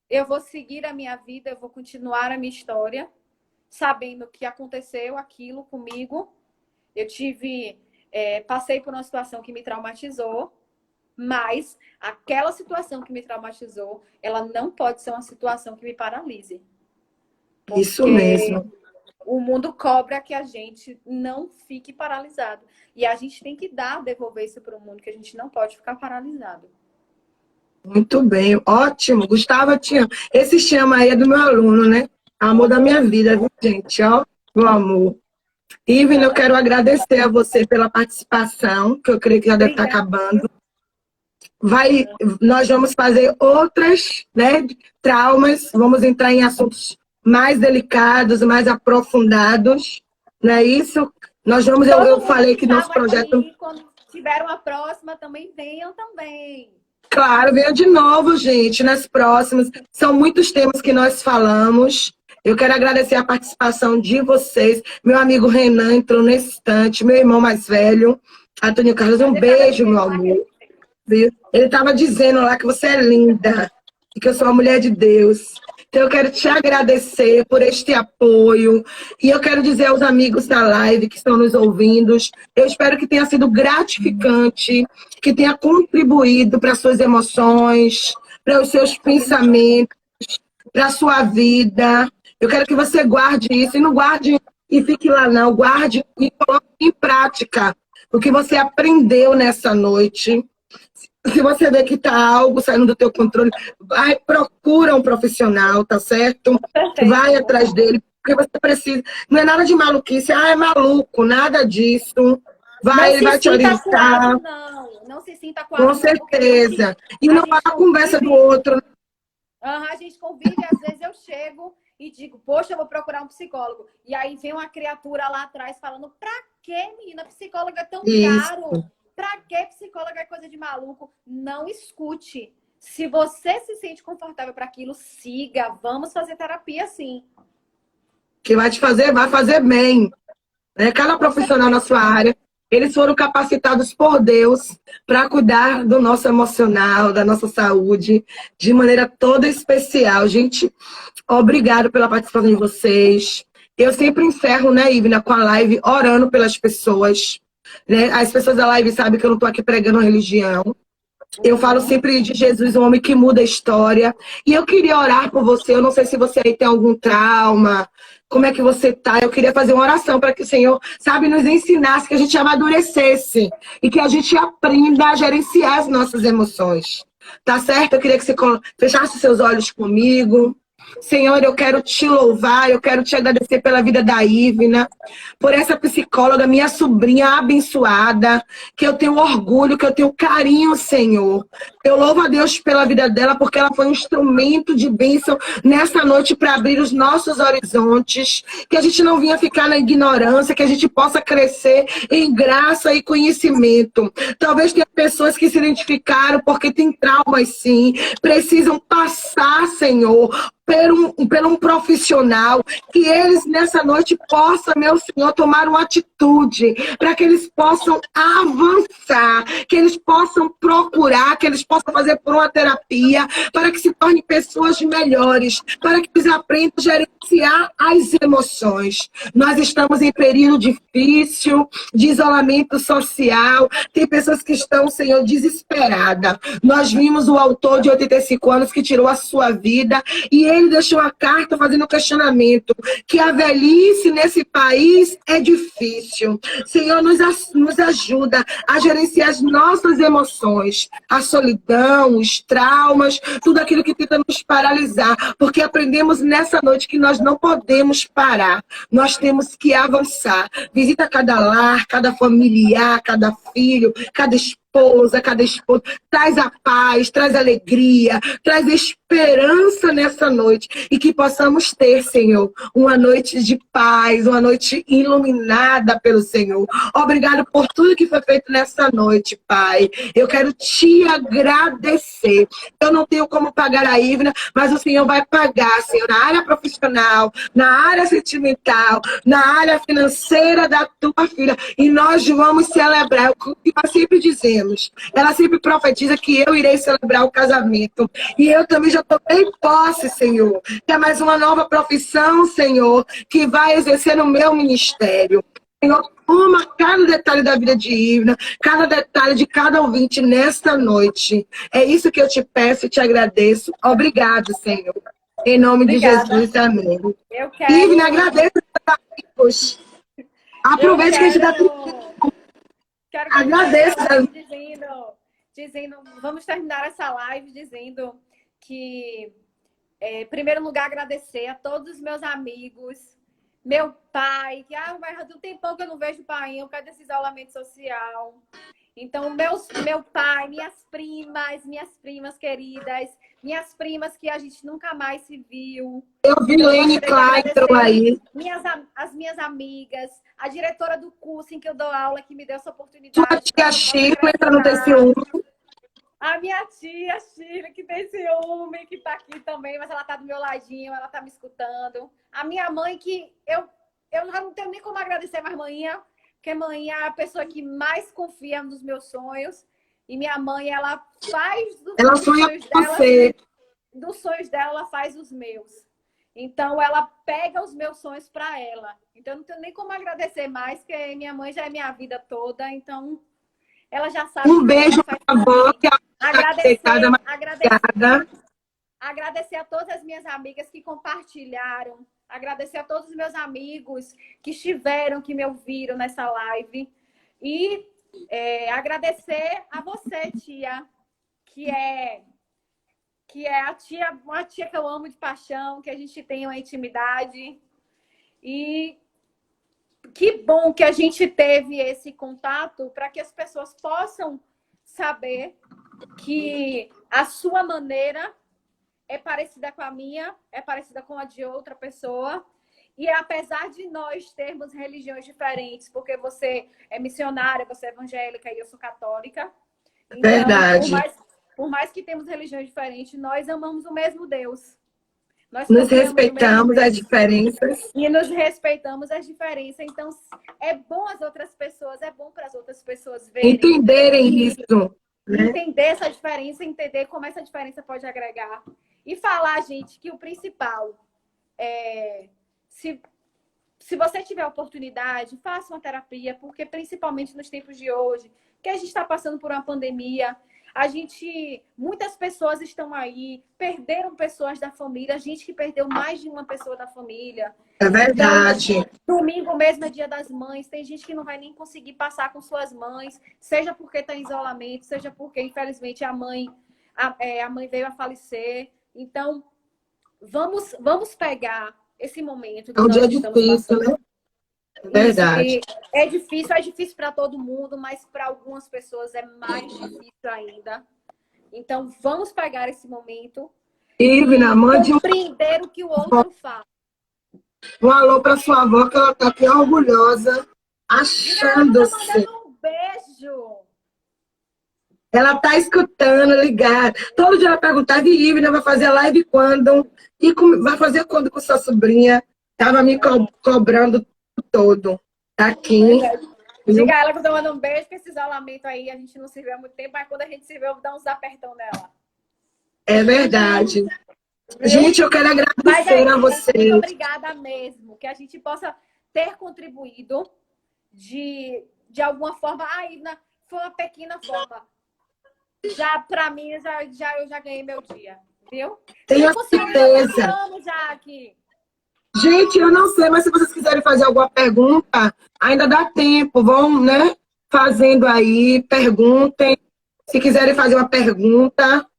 eu vou seguir a minha vida, eu vou continuar a minha história, sabendo que aconteceu aquilo comigo. Eu passei por uma situação que me traumatizou, mas aquela situação que me traumatizou, ela não pode ser uma situação que me paralise. Isso mesmo. O mundo cobra que a gente não fique paralisado. E a gente tem que devolver isso para o mundo, que a gente não pode ficar paralisado. Muito bem, ótimo. Gustavo, te amo. Esse chama aí é do meu aluno, né? Amor da minha vida, viu, gente? Ó, meu amor. Ivna, eu quero agradecer a você pela participação, que eu creio que já deve estar acabando. Nós vamos fazer outras, né, traumas, vamos entrar em assuntos mais delicados, mais aprofundados, não é isso? Nós vamos, eu falei que nosso projeto... Aqui, quando tiver uma próxima, também venham também. Claro, venham de novo, gente, nas próximas. São muitos temas que nós falamos. Eu quero agradecer a participação de vocês. Meu amigo Renan entrou nesse instante, meu irmão mais velho, Antônio Carlos, um beijo, meu amor. Viu? Ele estava dizendo lá que você é linda e que eu sou uma mulher de Deus. Então, eu quero te agradecer por este apoio. E eu quero dizer aos amigos da live que estão nos ouvindo, eu espero que tenha sido gratificante, que tenha contribuído para as suas emoções, para os seus pensamentos, para a sua vida. Eu quero que você guarde isso. E não guarde e fique lá, não. Guarde e coloque em prática o que você aprendeu nessa noite. Se você vê que está algo saindo do teu controle, vai, procura um profissional, tá certo? Perfeito. Vai atrás dele, porque você precisa. Não é nada de maluquice, é maluco, nada disso. Vai, ele vai te orientar. Não se sinta com certeza. E não vai a conversa do outro. A gente convive, às vezes eu chego e digo, poxa, eu vou procurar um psicólogo. E aí vem uma criatura lá atrás falando, pra quê, menina? Psicólogo é tão caro. Pra que psicólogo é coisa de maluco? Não escute. Se você se sente confortável para aquilo, siga. Vamos fazer terapia, sim. Que vai fazer bem. Cada profissional na sua área, eles foram capacitados por Deus para cuidar do nosso emocional, da nossa saúde, de maneira toda especial. Gente, obrigado pela participação de vocês. Eu sempre encerro, né, Ivna, com a live orando pelas pessoas. As pessoas da live sabem que eu não estou aqui pregando religião. Eu falo sempre de Jesus, um homem que muda a história. E eu queria orar por você. Eu não sei se você aí tem algum trauma, como é que você tá. Eu queria fazer uma oração para que o Senhor, sabe, nos ensinasse, que a gente amadurecesse e que a gente aprenda a gerenciar as nossas emoções. Tá certo? Eu queria que você fechasse seus olhos comigo. Senhor, eu quero te louvar, eu quero te agradecer pela vida da Ivna, por essa psicóloga, minha sobrinha abençoada, que eu tenho orgulho, que eu tenho carinho, Senhor. Eu louvo a Deus pela vida dela, porque ela foi um instrumento de bênção nessa noite para abrir os nossos horizontes, que a gente não vinha ficar na ignorância, que a gente possa crescer em graça e conhecimento. Talvez tenha pessoas que se identificaram porque têm traumas, sim, precisam passar, Senhor, por um profissional, que eles nessa noite possam, meu Senhor, tomar uma atitude, para que eles possam avançar, que eles possam procurar, que eles possam fazer por uma terapia, para que se tornem pessoas melhores, para que eles aprendam a gerenciar as emoções. Nós estamos em período difícil, de isolamento social, tem pessoas que estão, Senhor, desesperadas. Nós vimos o autor de 85 anos que tirou a sua vida, e ele deixou a carta fazendo um questionamento, que a velhice nesse país é difícil. Senhor, nos ajuda a gerenciar as nossas emoções, a solidão, os traumas, tudo aquilo que tenta nos paralisar, porque aprendemos nessa noite que nós não podemos parar, nós temos que avançar. Visita cada lar, cada familiar, cada filho, cada esposa, cada esposo, traz a paz, traz a alegria, traz esperança nessa noite, e que possamos ter, Senhor, uma noite de paz, uma noite iluminada pelo Senhor. Obrigado por tudo que foi feito nessa noite, Pai. Eu quero te agradecer. Eu não tenho como pagar a Ivna, mas o Senhor vai pagar, Senhor, na área profissional, na área sentimental, na área financeira da tua filha, e nós vamos celebrar o que nós sempre dizemos. Ela sempre profetiza que eu irei celebrar o casamento. E eu também já tomei posse, Senhor. Que é mais uma nova profissão, Senhor, que vai exercer no meu ministério. Senhor, toma cada detalhe da vida de Ivna, cada detalhe de cada ouvinte nesta noite. É isso que eu te peço e te agradeço. Obrigado, Senhor. Em nome de Jesus, amém. Ivna, agradeço pelos amigos. Aproveite que a gente está... Quero agradeço. Dizendo, vamos terminar essa live dizendo que, em primeiro lugar, agradecer a todos os meus amigos, meu pai, que mas tem um tempão que eu não vejo o pai, eu quero desse isolamento social. Então, meu pai, minhas primas queridas, minhas primas que a gente nunca mais se viu. Eu vi Lene Clayton aí. As minhas amigas, a diretora do curso em que eu dou aula, que me deu essa oportunidade. Sua tia Chico entra no TC1. A minha tia, Sheila, que tem ciúme, que tá aqui também, mas ela tá do meu ladinho, ela tá me escutando. A minha mãe, que eu não tenho nem como agradecer mais manhã, porque mãe é a pessoa que mais confia nos meus sonhos. E minha mãe, ela faz Ela sonha com você. dos sonhos dela, ela faz os meus. Então, ela pega os meus sonhos para ela. Então, eu não tenho nem como agradecer mais, porque minha mãe já é minha vida toda. Então, ela já sabe Um beijo para a avó, que a agradecer a todas as minhas amigas que compartilharam. Agradecer a todos os meus amigos que estiveram, que me ouviram nessa live. E agradecer a você, tia, que é uma tia que eu amo de paixão, que a gente tem uma intimidade. E que bom que a gente teve esse contato para que as pessoas possam saber que a sua maneira é parecida com a minha, é parecida com a de outra pessoa. E apesar de nós termos religiões diferentes, porque você é missionária, você é evangélica e eu sou católica. Então, verdade. Por mais que temos religiões diferentes, nós amamos o mesmo Deus. Nós nos respeitamos as diferenças. E nos respeitamos as diferenças. Então, é bom as outras pessoas, é bom para as outras pessoas verem. Entenderem isso. Né? Entender essa diferença, entender como essa diferença pode agregar. E falar, gente, que o principal é... Se você tiver oportunidade, faça uma terapia, porque principalmente nos tempos de hoje, que a gente está passando por uma pandemia, muitas pessoas estão aí, perderam pessoas da família, gente que perdeu mais de uma pessoa da família. É verdade. Então, domingo mesmo é Dia das Mães, tem gente que não vai nem conseguir passar com suas mães, seja porque está em isolamento, seja porque, infelizmente, a mãe veio a falecer. Então, vamos pegar esse momento que é um nós dia estamos difícil, passando. né? É verdade. É difícil para todo mundo, mas para algumas pessoas é mais difícil ainda. Então, vamos pegar esse momento Ivna, mande compreender o que o outro fala. Um alô para sua avó, que ela está aqui orgulhosa, achando-se. Ela tá mandando um beijo. Ela está escutando, ligada. Todo dia ela perguntava, e Ivna vai fazer a live quando? E vai fazer quando com sua sobrinha? Estava me cobrando todo. Tá aqui. Diga a ela que eu tô mandando um beijo, porque esse isolamento aí a gente não se vê há muito tempo, mas quando a gente se vê, eu vou dar uns apertão nela. É verdade. Gente, eu quero agradecer a vocês. Muito obrigada mesmo. Que a gente possa ter contribuído de alguma forma. Ivna, foi uma pequena forma. Já, pra mim, eu já ganhei meu dia. Viu? Tenho certeza. Já aqui. Gente, eu não sei, mas se vocês quiserem fazer alguma pergunta, ainda dá tempo. Vão, né? Fazendo aí, perguntem. Se quiserem fazer uma pergunta,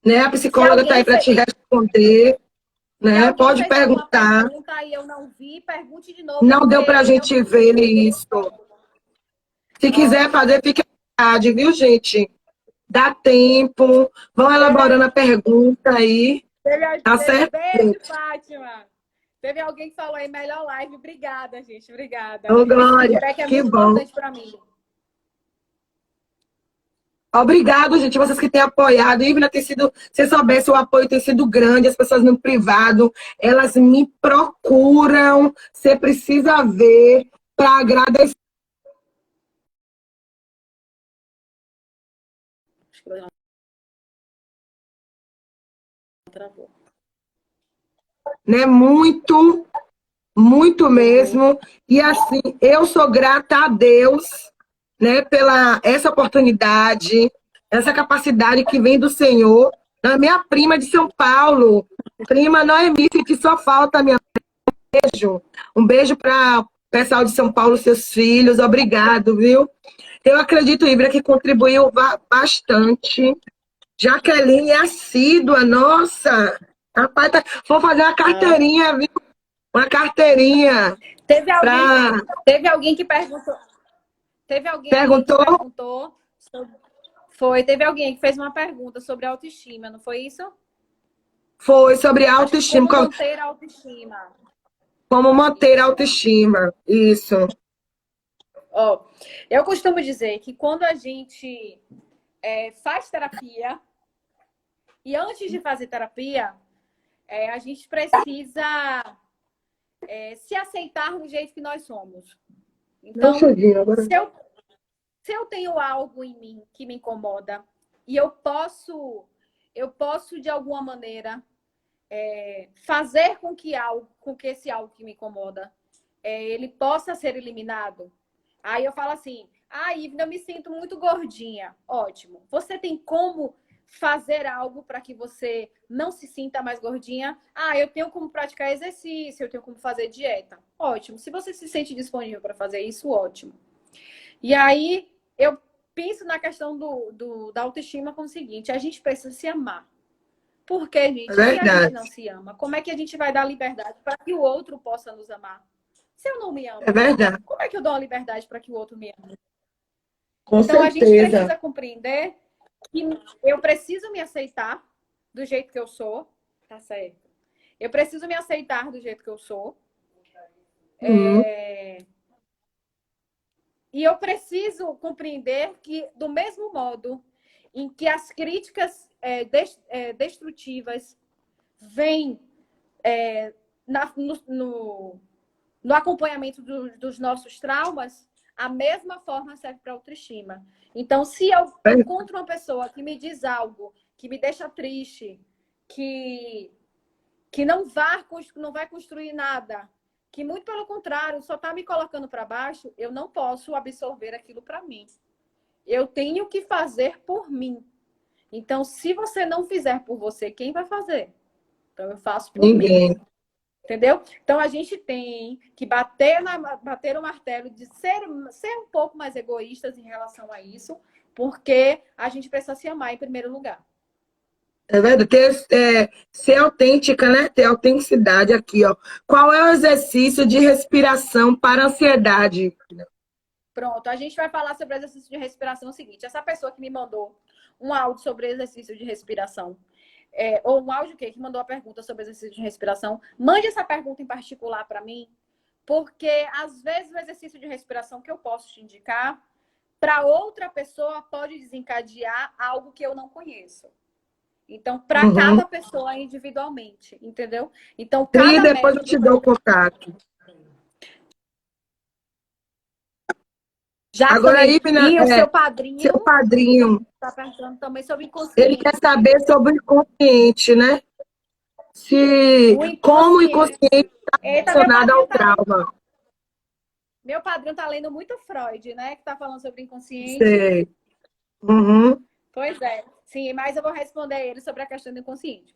né? A psicóloga está aí para te responder. Né? Pode perguntar. Pergunta e eu não vi, pergunte de novo. Não deu para a gente ver isso. Se quiser fazer, fique à vontade, viu, gente? Dá tempo. Vão elaborando a pergunta aí. Tá certo? Beijo, Fátima. Teve alguém que falou aí, melhor live. Obrigada, gente. Obrigada. Ô, Glória, que bom. Importante para mim. Obrigado, gente, vocês que têm apoiado. Ivna, se soubesse, o apoio tem sido grande, as pessoas no privado, elas me procuram. Você precisa ver para agradecer. Travou. Né? Muito, muito mesmo. E assim, eu sou grata a Deus, né, pela essa oportunidade, essa capacidade que vem do Senhor. A minha prima de São Paulo, prima Noemi, que só falta minha beijo. Um beijo para o pessoal de São Paulo, seus filhos. Obrigado, viu? Eu acredito, Ivna, que contribuiu bastante. Jaqueline é assídua, nossa. Rapaz, vou fazer uma carteirinha, viu? Uma carteirinha. Teve alguém que perguntou. Teve alguém que perguntou. Teve alguém que fez uma pergunta sobre autoestima, não foi isso? Foi, sobre autoestima. Como manter a autoestima. Como manter a autoestima, isso. Eu costumo dizer que quando a gente faz terapia. E antes de fazer terapia, a gente precisa se aceitar do jeito que nós somos. Então, se eu tenho algo em mim que me incomoda e eu posso de alguma maneira fazer com que esse algo que me incomoda ele possa ser eliminado. Aí eu falo assim, Ivna, eu me sinto muito gordinha. Ótimo. Você tem como fazer algo para que você não se sinta mais gordinha? Eu tenho como praticar exercício, eu tenho como fazer dieta. Ótimo. Se você se sente disponível para fazer isso, ótimo. E aí eu penso na questão da autoestima com o seguinte, a gente precisa se amar. Por que, gente? Se a gente não se ama, como é que a gente vai dar liberdade para que o outro possa nos amar? Se eu não me amo, como é que eu dou a liberdade para que o outro me ame? Com certeza. A gente precisa compreender que eu preciso me aceitar do jeito que eu sou, tá certo? Eu preciso me aceitar do jeito que eu sou. E eu preciso compreender que, do mesmo modo em que as críticas destrutivas vêm no acompanhamento dos nossos traumas, a mesma forma serve para a autoestima. Então, se eu encontro uma pessoa que me diz algo que me deixa triste, que não vai construir nada, que muito pelo contrário, só está me colocando para baixo, eu não posso absorver aquilo para mim. Eu tenho que fazer por mim. Então, se você não fizer por você, quem vai fazer? Então, eu faço por mim. Entendeu? Então, a gente tem que bater o martelo de ser um pouco mais egoístas em relação a isso, porque a gente precisa se amar em primeiro lugar. É verdade. Ser autêntica, né? Ter autenticidade aqui, ó. Qual é o exercício de respiração para ansiedade? Pronto, a gente vai falar sobre o exercício de respiração. É o seguinte, essa pessoa que me mandou um áudio sobre exercício de respiração, ou um áudio que mandou a pergunta sobre exercício de respiração, mande essa pergunta em particular para mim, porque às vezes o exercício de respiração que eu posso te indicar, para outra pessoa pode desencadear algo que eu não conheço. Então, para cada pessoa individualmente, entendeu? Então, e depois eu te dou o contato. Agora aí, o seu padrinho está perguntando também sobre o inconsciente. Ele quer saber sobre o inconsciente, né? Como o inconsciente está relacionado ao trauma. Meu padrinho está lendo muito Freud, né? Que está falando sobre o inconsciente. Sei. Pois é. Sim, mas eu vou responder ele sobre a questão do inconsciente.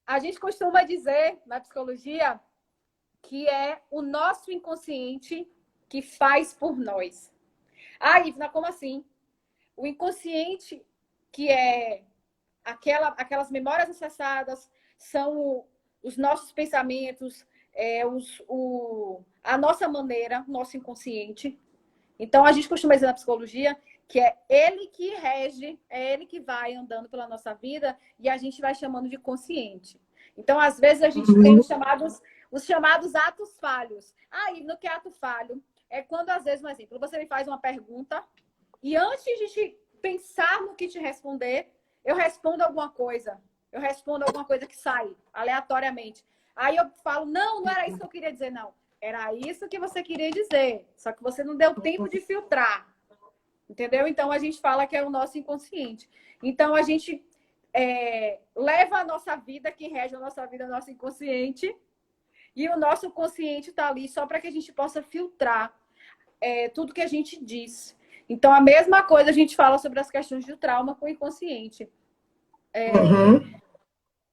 A gente costuma dizer na psicologia que é o nosso inconsciente que faz por nós. Ivna, como assim? O inconsciente, que é aquelas memórias acessadas, são os nossos pensamentos, a nossa maneira, nosso inconsciente. Então, a gente costuma dizer na psicologia que é ele que rege, é ele que vai andando pela nossa vida e a gente vai chamando de consciente. Então, às vezes, a gente tem os chamados atos falhos. No que é ato falho? É quando, às vezes, um exemplo, você me faz uma pergunta e antes de pensar no que te responder, eu respondo alguma coisa. Eu respondo alguma coisa que sai aleatoriamente. Aí eu falo, não era isso que eu queria dizer, não. Era isso que você queria dizer, só que você não deu tempo de filtrar. Entendeu? Então, a gente fala que é o nosso inconsciente. Então, a gente leva a nossa vida, que rege a nossa vida, o nosso inconsciente, e o nosso consciente está ali só para que a gente possa filtrar tudo que a gente diz. Então, a mesma coisa a gente fala sobre as questões de trauma com o inconsciente.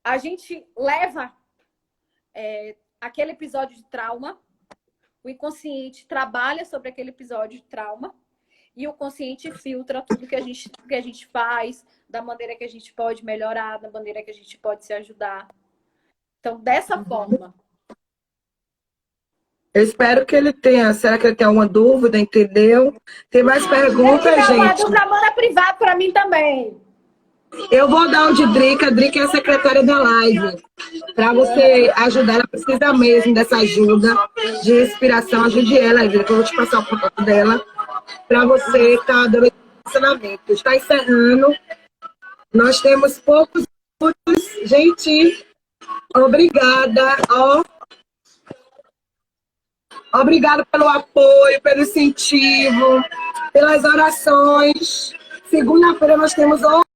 A gente leva aquele episódio de trauma, o inconsciente trabalha sobre aquele episódio de trauma e o consciente filtra tudo que a gente faz, da maneira que a gente pode melhorar, da maneira que a gente pode se ajudar. Então, dessa forma. Eu espero que ele tenha. Será que ele tem alguma dúvida? Entendeu? Tem mais perguntas, gente? Se uma dúvida, manda privado para mim também. Eu vou dar um de Drica. A Drica é a secretária da live. Para você ajudar, ela precisa mesmo dessa ajuda de respiração. Ajude ela, Drica. Eu vou te passar o contato dela. para você estar dando esse posicionamento. Está encerrando. Nós temos poucos minutos. Gente, obrigada. Obrigada pelo apoio, pelo incentivo, pelas orações. Segunda-feira nós temos